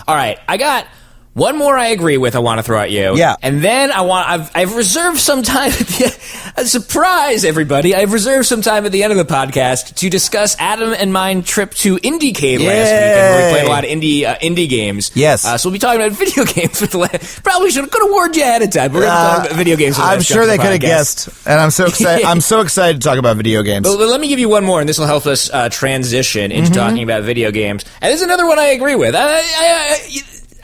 All right, I got one more I agree with I want to throw at you. Yeah. And then I've reserved some time a surprise, everybody. I've reserved some time at the end of the podcast to discuss Adam and mine trip to Indiecade last weekend, where we played a lot of indie games. Yes. So we'll be talking about video games probably could have warned you ahead of time. We're going to talk about video games. I'm sure they could have guessed. And I'm so excited. I'm so excited to talk about video games. But let me give you one more, and this will help us transition into talking about video games. And there's another one I agree with.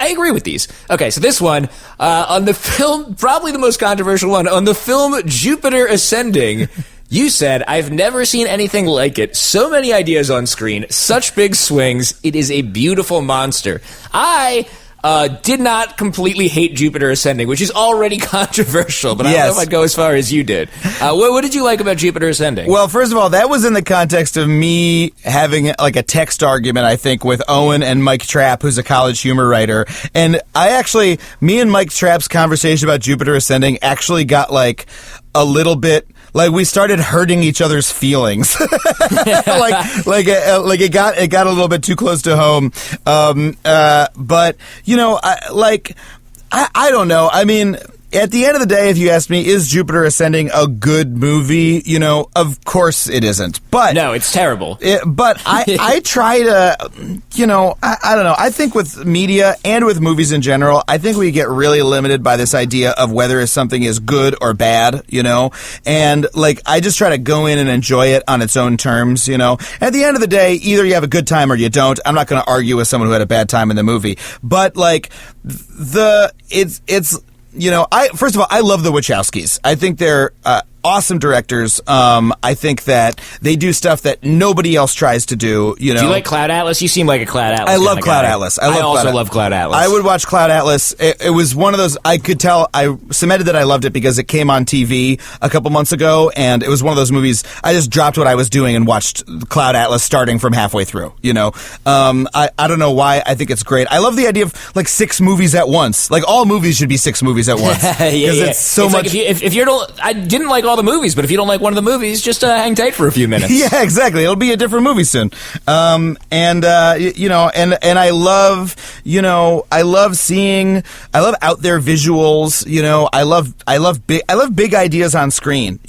I agree with these. Okay, so this one, on the film, probably the most controversial one, on the film Jupiter Ascending, you said, I've never seen anything like it. So many ideas on screen, such big swings. It is a beautiful monster. I did not completely hate Jupiter Ascending, which is already controversial, but I don't know if I'd go as far as you did. What did you like about Jupiter Ascending? Well, first of all, that was in the context of me having a text argument, I think, with Owen and Mike Trapp, who's a college humor writer. And me and Mike Trapp's conversation about Jupiter Ascending actually got a little bit... we started hurting each other's feelings. It got a little bit too close to home. But I don't know. I mean, at the end of the day, if you ask me, is Jupiter Ascending a good movie? Of course it isn't. But no, it's terrible. But I try to, I don't know. I think with media and with movies in general, I think we get really limited by this idea of whether something is good or bad, And I just try to go in and enjoy it on its own terms, At the end of the day, either you have a good time or you don't. I'm not going to argue with someone who had a bad time in the movie. But first of all, I love the Wachowskis. I think they're awesome directors. I think that they do stuff that nobody else tries to do. Do you like Cloud Atlas? You seem like a Cloud Atlas. I love Cloud Atlas. I also love Cloud Atlas. I would watch Cloud Atlas. It was one of those. I could tell. I cemented that I loved it because it came on TV a couple months ago, and it was one of those movies. I just dropped what I was doing and watched Cloud Atlas starting from halfway through. I don't know why. I think it's great. I love the idea of 6 movies at once. All movies should be 6 movies at once. Because it's so much. If you don't, I didn't like all the movies, but if you don't like one of the movies, just hang tight for a few minutes. Yeah, exactly. It'll be a different movie soon. And I love, I love out there visuals. I love big ideas on screen.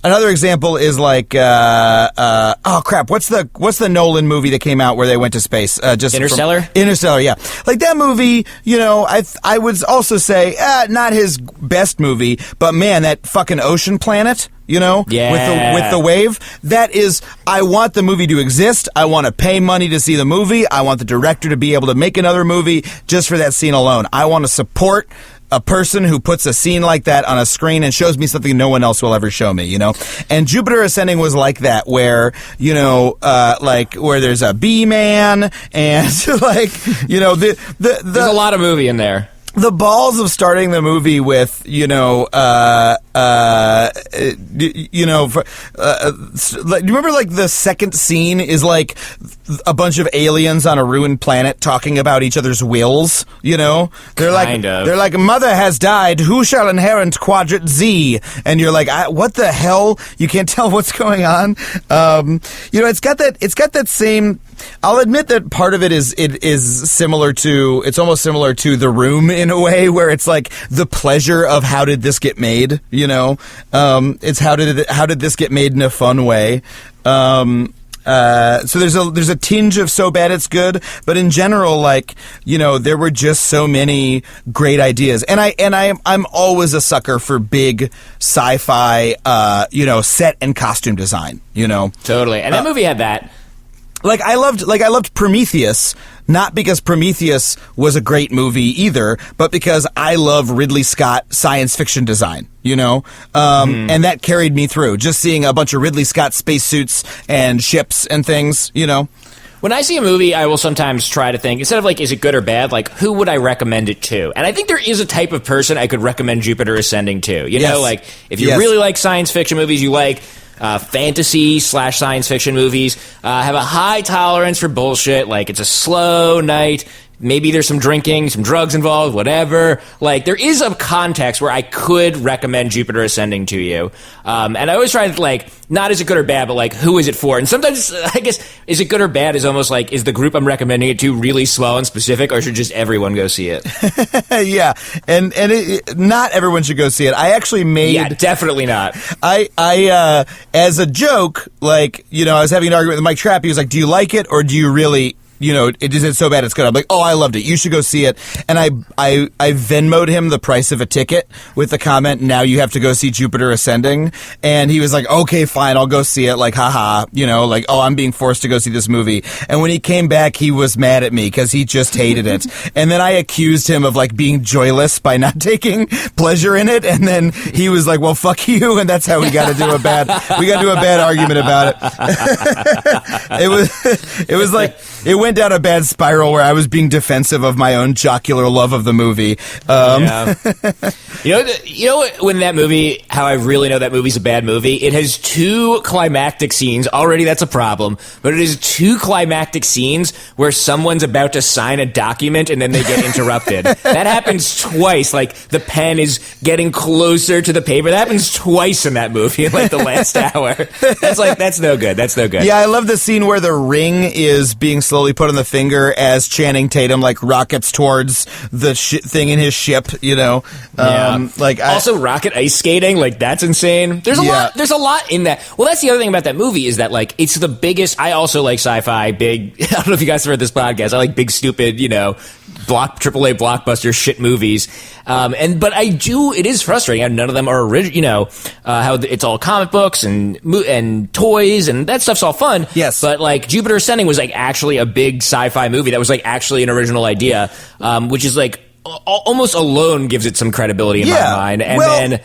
Another example is like, oh crap, what's the Nolan movie that came out where they went to space? Just Interstellar? Interstellar, yeah. Like that movie, you know, I would also say, not his best movie, but man, that fucking Ocean Planet, you know, with the wave, that is, I want the movie to exist. I want to pay money to see the movie. I want the director to be able to make another movie just for that scene alone. I want to support a person who puts a scene like that on a screen and shows me something no one else will ever show me, you know? And Jupiter Ascending was like that, where, you know, like, where there's a bee man, and, like, you know, there's a lot of movie in there. The balls of starting the movie with, you know, you know, remember, like, the second scene is, like, a bunch of aliens on a ruined planet talking about each other's wills, you know? They're like, mother has died, who shall inherit Quadrant Z? And you're like, what the hell? You can't tell what's going on. You know, it's got that same... I'll admit that part of it is similar to, it's almost similar to The Room in a way, where it's like the pleasure of how did this get made, you know? It's how did this get made in a fun way? So there's a tinge of so bad it's good, but in general, like, you know, there were just so many great ideas, and I'm always a sucker for big sci-fi, you know, set and costume design, you know. Totally, and that movie had that. Like I loved Prometheus, not because Prometheus was a great movie either, but because I love Ridley Scott science fiction design, you know? And that carried me through, just seeing a bunch of Ridley Scott spacesuits and ships and things, you know? When I see a movie, I will sometimes try to think, instead of like, is it good or bad, like, who would I recommend it to? And I think there is a type of person I could recommend Jupiter Ascending to. You know, like, if you really like science fiction movies, you like... fantasy/science fiction movies, have a high tolerance for bullshit, like it's a slow night, maybe there's some drinking, some drugs involved, whatever. Like, there is a context where I could recommend Jupiter Ascending to you. And I always try to, like, not is it good or bad, but, like, who is it for? And sometimes, I guess, is it good or bad is almost like, is the group I'm recommending it to really small and specific, or should just everyone go see it? Yeah. And not everyone should go see it. I actually made... Yeah, definitely not. I as a joke, like, you know, I was having an argument with Mike Trapp. He was like, do you like it, or do you really... You know, is it so bad it's good? I'm like, oh, I loved it. You should go see it. And I Venmo'd him the price of a ticket with the comment, now you have to go see Jupiter Ascending. And he was like, okay, fine, I'll go see it. Like, haha, you know, like, oh, I'm being forced to go see this movie. And when he came back, he was mad at me because he just hated it. And then I accused him of, like, being joyless by not taking pleasure in it. And then he was like, well, fuck you. And that's how we got to do a bad argument about it. It was like, it went down a bad spiral where I was being defensive of my own jocular love of the movie. Yeah. You know when that movie, how I really know that movie's a bad movie? It has two climactic scenes. Already that's a problem. But it is two climactic scenes where someone's about to sign a document and then they get interrupted. That happens twice. Like, the pen is getting closer to the paper. That happens twice in that movie in, like, the last hour. That's no good. That's no good. Yeah, I love the scene where the ring is being slowly put on the finger as Channing Tatum, like, rockets towards the thing in his ship, you know? Also rocket ice skating, like, that's insane. There's a lot in that. Well, that's the other thing about that movie is that, like, it's the biggest. I also like sci-fi, big, I don't know if you guys have heard this podcast, I like big, stupid, you know, AAA blockbuster shit movies. But it is frustrating how none of them are original, you know, how it's all comic books and toys, and that stuff's all fun. Yes. But, like, Jupiter Ascending was, like, actually a big sci-fi movie that was, like, actually an original idea, which is, like, almost alone gives it some credibility in my mind. And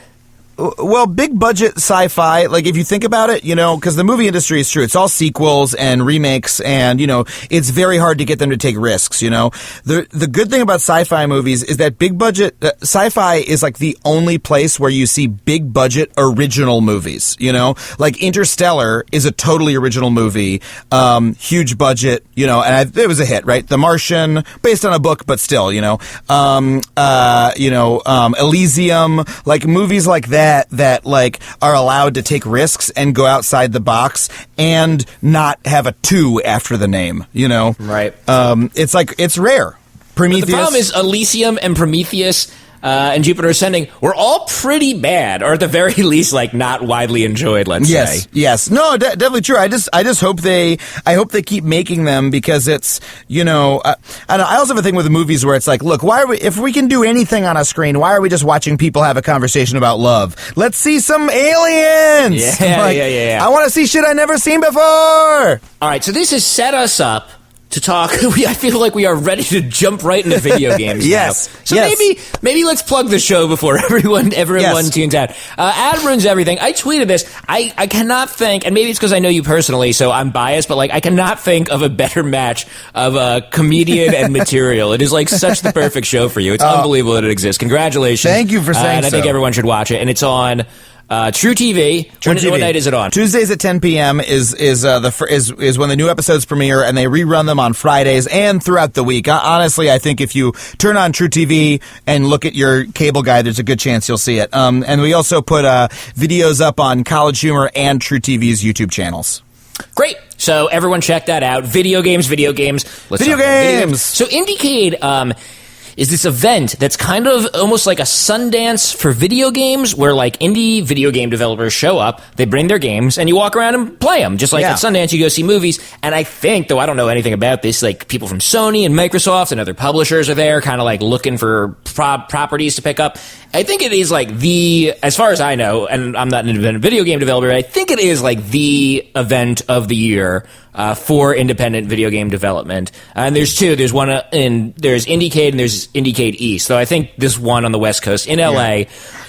well, big budget sci-fi, like, if you think about it, you know, because the movie industry is true. It's all sequels and remakes, and, you know, it's very hard to get them to take risks, you know. The good thing about sci-fi movies is that big budget sci-fi is, like, the only place where you see big budget original movies, you know. Like, Interstellar is a totally original movie, huge budget, you know, and it was a hit, right? The Martian, based on a book, but still, you know. Elysium, like, movies like that like are allowed to take risks and go outside the box and not have a 2 after the name, you know? Right. It's like, it's rare. Prometheus. But the problem is Elysium and Prometheus, and Jupiter Ascending were all pretty bad, or at the very least, like, not widely enjoyed, let's say. Yes. No, definitely true. I just hope they keep making them, because it's, I also have a thing with the movies where it's like, look, if we can do anything on a screen, why are we just watching people have a conversation about love? Let's see some aliens! Yeah. I want to see shit I never seen before! Alright, so this has set us up to talk. I feel like we are ready to jump right into video games Yes. now. So maybe let's plug the show before everyone tunes out. Adam Ruins Everything. I tweeted this. I cannot think, and maybe it's because I know you personally, so I'm biased, but like I cannot think of a better match of comedian and material. It is like such the perfect show for you. It's unbelievable that it exists. Congratulations. Thank you for saying and I think everyone should watch it. And it's on True TV. What night is it on? Tuesdays at 10 p.m. is when the new episodes premiere, and they rerun them on Fridays and throughout the week. Honestly, I think if you turn on True TV and look at your cable guide, there's a good chance you'll see it. And we also put videos up on College Humor and True TV's YouTube channels. Great. So everyone check that out. Video games. Let's video talk about games. So Indiecade, is this event that's kind of almost like a Sundance for video games, where like indie video game developers show up, they bring their games, and you walk around and play them. Just like at Sundance, you go see movies. And I think, though I don't know anything about this, like people from Sony and Microsoft and other publishers are there, kind of like looking for properties to pick up. I think it is like as far as I know, and I'm not an independent video game developer, I think it is like the event of the year for independent video game development. And there's two. There's one there's Indiecade and there's Indiecade East. So I think this one on the West Coast in LA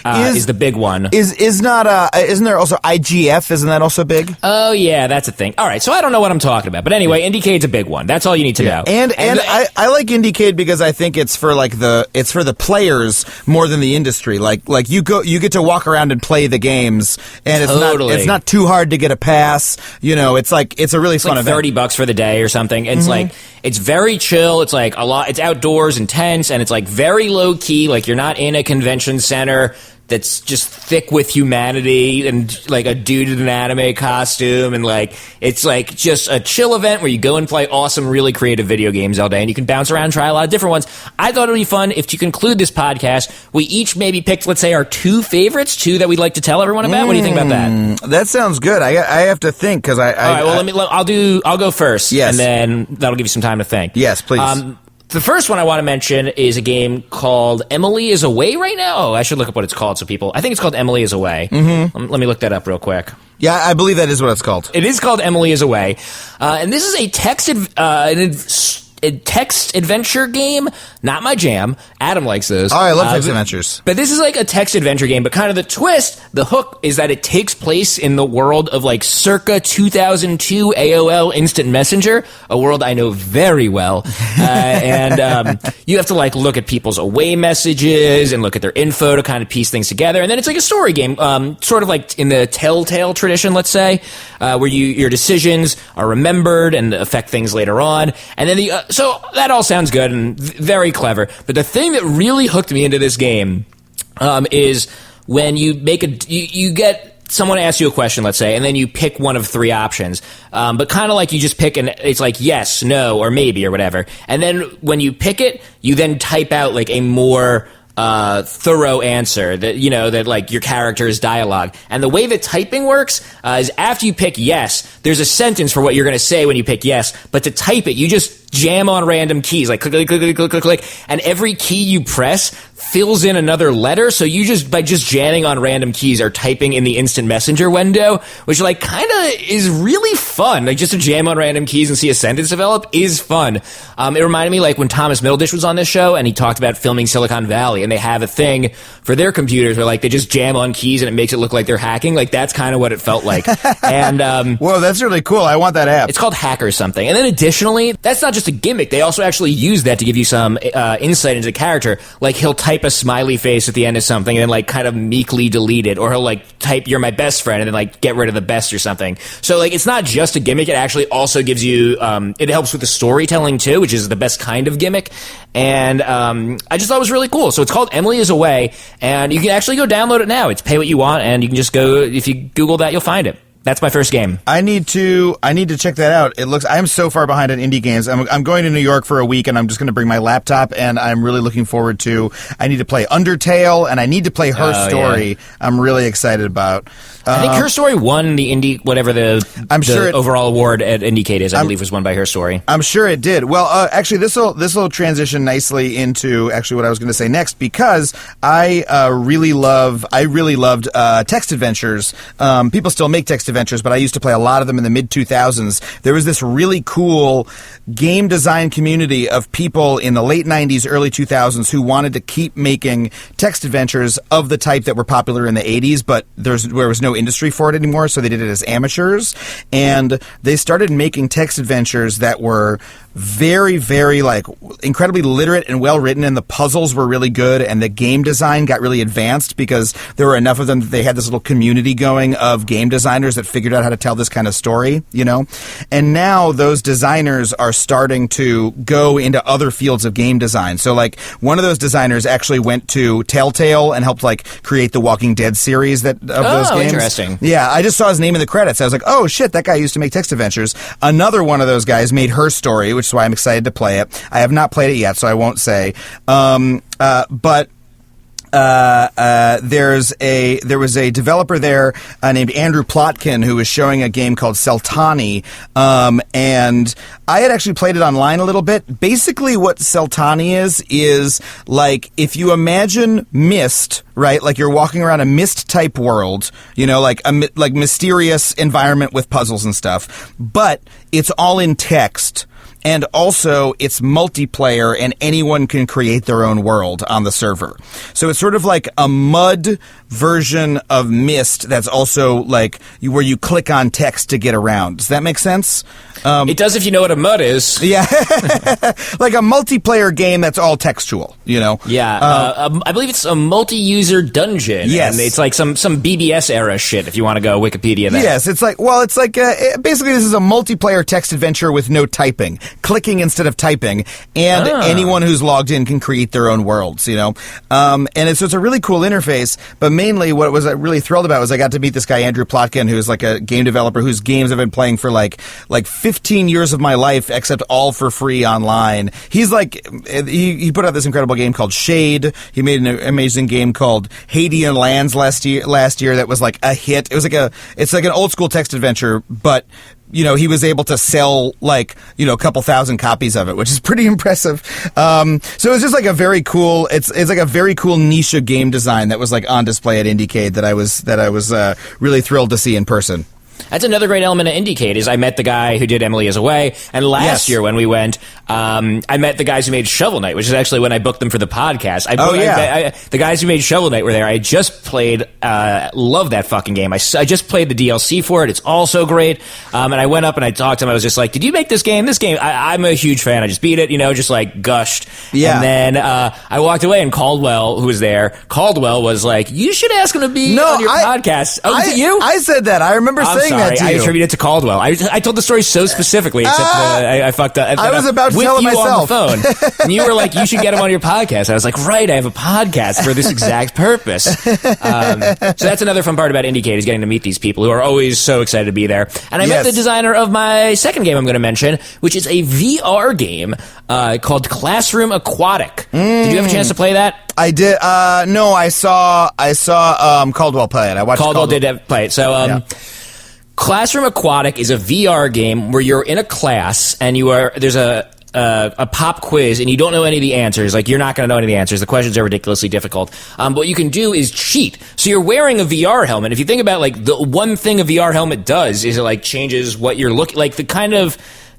is the big one. Isn't there also IGF? Isn't that also big? Oh yeah, that's a thing. All right, so I don't know what I'm talking about, but anyway, Indiecade's a big one. That's all you need to know. And I like Indiecade because I think it's for the players more than the industry. Like you get to walk around and play the games, and it's not too hard to get a pass. It's a really fun event. $30 for the day or something. It's like it's very chill. It's like a lot. It's outdoors, intense, and it's like very low key. Like you're not in a convention center that's just thick with humanity and like a dude in an anime costume, and like it's like just a chill event where you go and play awesome, really creative video games all day, and you can bounce around and try a lot of different ones. I thought it would be fun if to conclude this podcast, we each maybe picked, let's say, our two favorites, two that we'd like to tell everyone about. What do you think about that? That sounds good. I have to think because all right. Well, I'll go first. Yes, and then that'll give you some time to think. Yes, please. The first one I want to mention is a game called Emily is Away right now. Oh, I should look up what it's called so people... I think it's called Emily is Away. Mm-hmm. Let me look that up real quick. Yeah, I believe that is what it's called. It is called Emily is Away. And this is a text adventure game. Not my jam. Adam likes those. Oh, I love text adventures. But this is like a text adventure game, but kind of the twist, the hook, is that it takes place in the world of like circa 2002 AOL Instant Messenger, a world I know very well. And you have to like look at people's away messages and look at their info to kind of piece things together. And then it's like a story game, sort of like in the Telltale tradition, let's say, where your decisions are remembered and affect things later on. And then so that all sounds good and very clever. But the thing that really hooked me into this game is when you you get someone asks you a question, let's say, and then you pick one of three options. But kind of like you just pick, and it's like yes, no, or maybe, or whatever. And then when you pick it, you then type out like a more thorough answer that like your character's dialogue. And the way that typing works is after you pick yes, there's a sentence for what you're going to say when you pick yes, but to type it, you just jam on random keys, like click, click, click, click, click, click, and every key you press fills in another letter, so you just, by just jamming on random keys, are typing in the instant messenger window, which like kind of is really fun. Like just to jam on random keys and see a sentence develop is fun. It reminded me like when Thomas Middleditch was on this show, and he talked about filming Silicon Valley, and they have a thing for their computers where like they just jam on keys and it makes it look like they're hacking. Like that's kind of what it felt like. And whoa, that's really cool. I want that app. It's called Hacker something. And then additionally, that's not just a gimmick. They also actually use that to give you some insight into the character. Like he'll type a smiley face at the end of something and then like kind of meekly delete it, or he'll like type "you're my best friend" and then like get rid of the best or something. So like it's not just a gimmick. It actually also gives you it helps with the storytelling too, which is the best kind of gimmick. And I just thought it was really cool. So it's called Emily is Away, and you can actually go download it now. It's pay what you want, and you can just go, if you Google that, you'll find it. That's my first game. I need to check that out. I'm so far behind on indie games. I'm going to New York for a week, and I'm just going to bring my laptop, and I'm really looking forward to. I need to play Undertale, and I need to play Her Story. Yeah. I'm really excited about. I think Her Story won the indie, whatever the overall award at Indiecade is. I believe was won by Her Story. I'm sure it did. Well, actually, this will transition nicely into actually what I was going to say next, because I really loved text adventures. People still make text adventures, but I used to play a lot of them in the mid-2000s. There was this really cool game design community of people in the late 90s, early 2000s who wanted to keep making text adventures of the type that were popular in the 80s, but there was no industry for it anymore, so they did it as amateurs. And they started making text adventures that were very, very, like, incredibly literate and well-written, and the puzzles were really good, and the game design got really advanced because there were enough of them that they had this little community going of game designers that figured out how to tell this kind of story, you know? And now those designers are starting to go into other fields of game design. So, like, one of those designers actually went to Telltale and helped, like, create the Walking Dead series of those games. Interesting. Yeah, I just saw his name in the credits. I was like, oh, shit, that guy used to make text adventures. Another one of those guys made Her Story, which is why I'm excited to play it. I have not played it yet, so I won't say. But there was a developer there named Andrew Plotkin who was showing a game called Seltani, and I had actually played it online a little bit. Basically, what Seltani is like if you imagine Myst, right? Like you're walking around a Myst type world, you know, like mysterious environment with puzzles and stuff, but it's all in text. And also, it's multiplayer, and anyone can create their own world on the server. So it's sort of like a mud version of Myst that's also like where you click on text to get around. Does that make sense? It does if you know what a mud is. Yeah. Like a multiplayer game that's all textual, you know? Yeah. I believe it's a multi-user dungeon. Yes. And it's like some BBS era shit if you want to go Wikipedia that. Yes. It's like basically this is a multiplayer text adventure with no typing. Clicking instead of typing, and anyone who's logged in can create their own worlds, you know? And it's a really cool interface, but mainly what was I really thrilled about was I got to meet this guy, Andrew Plotkin, who's like a game developer whose games I've been playing for like 15 years of my life, except all for free online. He's like, he put out this incredible game called Shade. He made an amazing game called Hadean Lands last year that was like a hit. It's like an old school text adventure, but you know, he was able to sell like, you know, a couple thousand copies of it, which is pretty impressive. So it's just like a very cool, it's like a very cool niche of game design that was like on display at Indiecade that I was really thrilled to see in person. That's another great element of Indiecade is I met the guy who did Emily is Away, and last year when we went, I met the guys who made Shovel Knight, which is actually when I booked them for the podcast. The guys who made Shovel Knight were there. I just played, love that fucking game. I just played the DLC for it. It's all so great. And I went up and I talked to him. I was just like, did you make this game? This game, I'm a huge fan. I just beat it, you know, just like gushed. Yeah. And then I walked away and Caldwell, who was there, Caldwell was like, you should ask him to be on your podcast. Oh, was it you? I said that. I remember saying that to you. I attribute it to Caldwell. I told the story so specifically, except I fucked up. I was about to tell him myself. On the phone, and you were like, "You should get him on your podcast." I was like, "Right, I have a podcast for this exact purpose." So that's another fun part about Indiecade is getting to meet these people who are always so excited to be there. And I met the designer of my second game I'm going to mention, which is a VR game called Classroom Aquatic. Did you have a chance to play that? I did. No, I saw Caldwell play it. I watched Caldwell did play it. So. Classroom Aquatic is a VR game where you're in a class and there's a pop quiz and you don't know any of the answers. Like, you're not going to know any of the answers. The questions are ridiculously difficult. What you can do is cheat. So you're wearing a VR helmet. If you think about, like, the one thing a VR helmet does is it, like, changes what you're looking, like,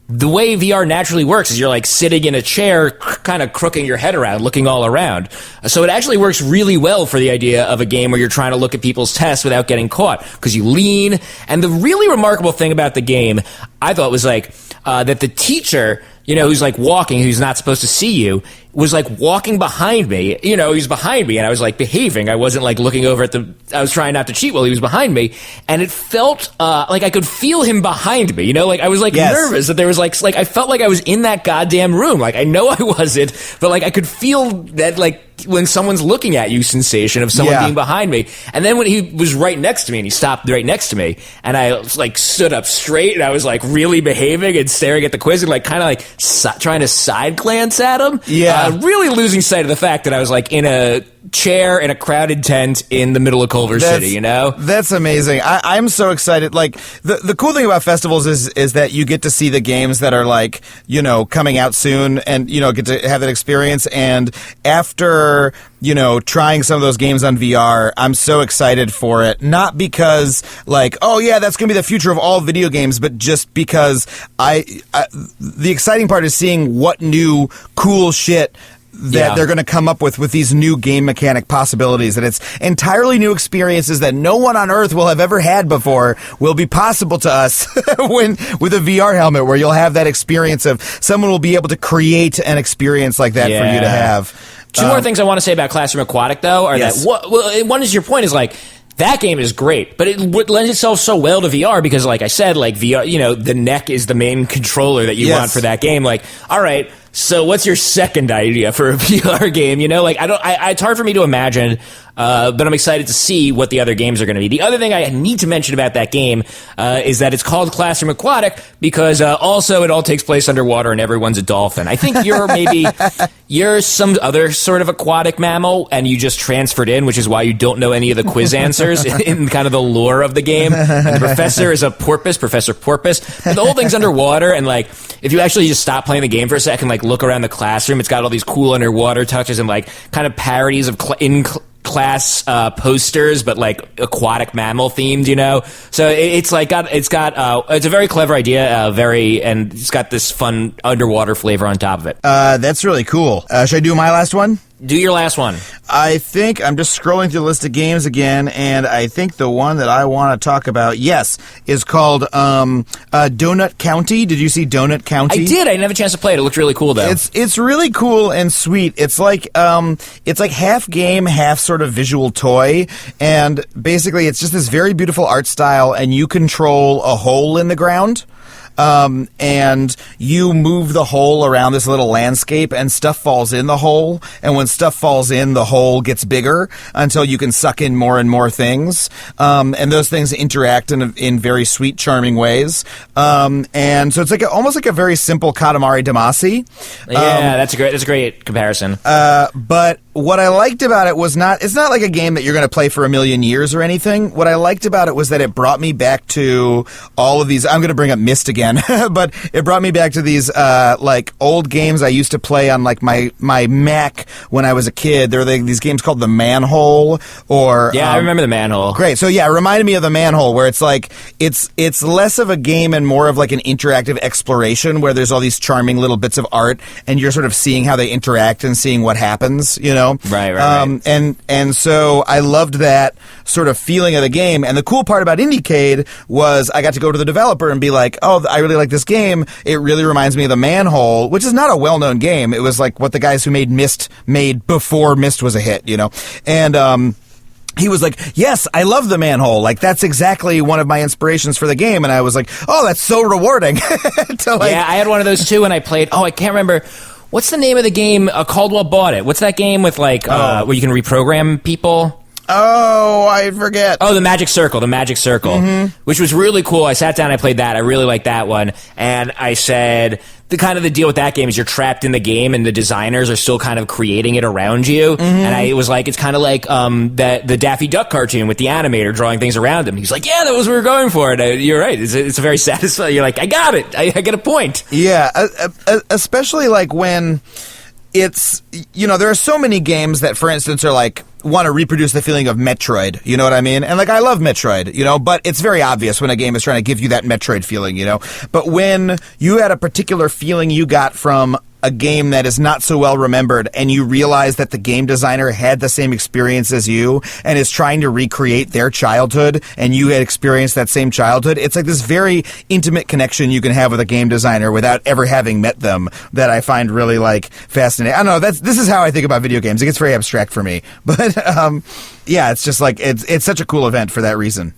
the way VR naturally works is you're like sitting in a chair, kind of crooking your head around, looking all around. So it actually works really well for the idea of a game where you're trying to look at people's tests without getting caught, because you lean. And the really remarkable thing about the game, I thought, was like that the teacher, you know, who's like walking, who's not supposed to see you, was like walking behind me. You know, he's behind me, and I was like behaving. I wasn't like looking over at I was trying not to cheat while he was behind me, and it felt like I could feel him behind me. You know, like I was like nervous that there was like I felt like I was in that goddamn room. Like, I know I wasn't, but like I could feel that like when someone's looking at you sensation of someone Yeah. being behind me. And then when he was right next to me and he stopped right next to me and I like stood up straight and I was like really behaving and staring at the quiz and like kind of like trying to side glance at him. Yeah. Really losing sight of the fact that I was like in a chair in a crowded tent in the middle of Culver City, you know? That's amazing. I'm so excited. Like, the cool thing about festivals is that you get to see the games that are like, you know, coming out soon and, you know, get to have that experience. And after, you know, trying some of those games on VR, I'm so excited for it. Not because, like, oh yeah, that's going to be the future of all video games, but just because the exciting part is seeing what new cool shit that they're going to come up with these new game mechanic possibilities, and it's entirely new experiences that no one on Earth will have ever had before will be possible to us when with a VR helmet, where you'll have that experience of someone will be able to create an experience like that for you to have. Two more things I want to say about Classroom Aquatic, though, are Yes. that one is your point is like, that game is great, but it lends itself so well to VR because, like I said, like VR, you know, the neck is the main controller that you want for that game. Like, all right, so what's your second idea for a VR game? You know, like it's hard for me to imagine, but I'm excited to see what the other games are going to be. The other thing I need to mention about that game is that it's called Classroom Aquatic because also it all takes place underwater and everyone's a dolphin. I think you're some other sort of aquatic mammal and you just transferred in, which is why you don't know any of the quiz answers in kind of the lore of the game. And the professor is a porpoise, Professor Porpoise. But the whole thing's underwater, and like if you actually just stop playing the game for a second, like look around the classroom, it's got all these cool underwater touches and like kind of parodies of class posters, but like aquatic mammal themed, you know. So it's a very clever idea, and it's got this fun underwater flavor on top of it. That's really cool. Should I do my last one? Do your last one. I think I'm just scrolling through the list of games again, and I think the one that I want to talk about, is called Donut County. Did you see Donut County? I did. I didn't have a chance to play it. It looked really cool, though. It's really cool and sweet. It's like half game, half sort of visual toy, and basically it's just this very beautiful art style, and you control a hole in the ground. And you move the hole around this little landscape and stuff falls in the hole. And when stuff falls in, the hole gets bigger until you can suck in more and more things. And those things interact in very sweet, charming ways. And so it's like almost like a very simple Katamari Damacy. Yeah, that's a great comparison. But what I liked about it was it's not like a game that you're going to play for a million years or anything. What I liked about it was that it brought me back to all of these. I'm going to bring up Myst again, but it brought me back to these like old games I used to play on like my Mac when I was a kid. There were these games called The Manhole, or I remember The Manhole. Great. So yeah, it reminded me of The Manhole, where it's like it's less of a game and more of like an interactive exploration where there's all these charming little bits of art and you're sort of seeing how they interact and seeing what happens, you know. Right. And so I loved that sort of feeling of the game. And the cool part about Indiecade was I got to go to the developer and be like, oh, I really like this game. It really reminds me of The Manhole, which is not a well-known game. It was like what the guys who made Myst made before Myst was a hit, you know. And he was like, yes, I love The Manhole. Like, that's exactly one of my inspirations for the game. And I was like, oh, that's so rewarding. Yeah, I had one of those too, and I played, I can't remember. What's the name of the game? Caldwell bought it. What's that game with, like, where you can reprogram people? Oh, I forget. Oh, the Magic Circle, which was really cool. I sat down, I played that. I really liked that one. And I said, the deal with that game is you're trapped in the game and the designers are still kind of creating it around you. And it was like, it's kind of like the Daffy Duck cartoon with the animator drawing things around him. He's like, yeah, that was what we were going for. And you're right. It's a very satisfying. You're like, I got it. I get a point. Yeah, especially like when it's, you know, there are so many games that, for instance, are like, want to reproduce the feeling of Metroid, you know what I mean? And like, I love Metroid, you know, but it's very obvious when a game is trying to give you that Metroid feeling, you know? But when you had a particular feeling you got from a game that is not so well remembered and you realize that the game designer had the same experience as you and is trying to recreate their childhood and you had experienced that same childhood, it's like this very intimate connection you can have with a game designer without ever having met them that I find really like fascinating. I don't know, this is how I think about video games. It gets very abstract for me. But yeah, it's just like it's such a cool event for that reason.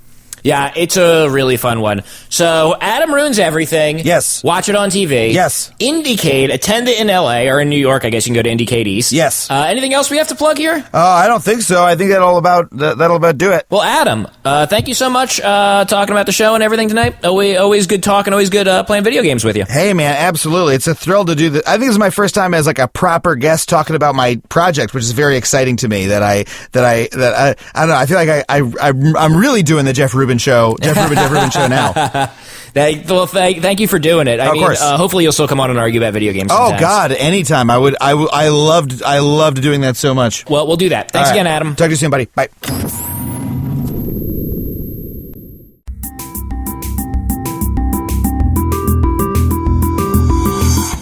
Yeah, it's a really fun one. So, Adam Ruins Everything. Yes. Watch it on TV. Yes. Indiecade, attend it in LA, or in New York, I guess you can go to Indiecade East. Yes. Anything else we have to plug here? I don't think so. I think that'll about do it. Well, Adam, thank you so much talking about the show and everything tonight. Always good talking, always good playing video games with you. Hey, man, absolutely. It's a thrill to do this. I think this is my first time as like a proper guest talking about my project, which is very exciting to me. I don't know. I feel like I'm really doing the Jeff Rubin show now. Thank you for doing it. I mean, course. Hopefully you'll still come on and argue about video games sometimes. Oh God, anytime. I loved doing that so much. Well, we'll do that. Thanks again, Adam. Talk to you soon, buddy. Bye.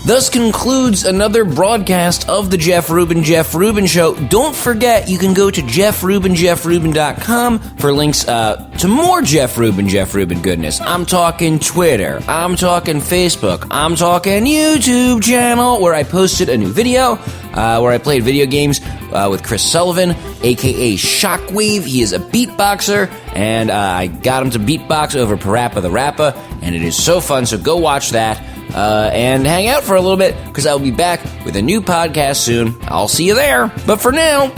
Thus concludes another broadcast of the Jeff Rubin Show. Don't forget, you can go to jeffrubin.com for links to more Jeff Rubin goodness. I'm talking Twitter. I'm talking Facebook. I'm talking YouTube channel, where I posted a new video where I played video games with Chris Sullivan, a.k.a. Shockwave. He is a beatboxer, and I got him to beatbox over Parappa the Rappa, and it is so fun, so go watch that. And hang out for a little bit, because I'll be back with a new podcast soon. I'll see you there. But for now,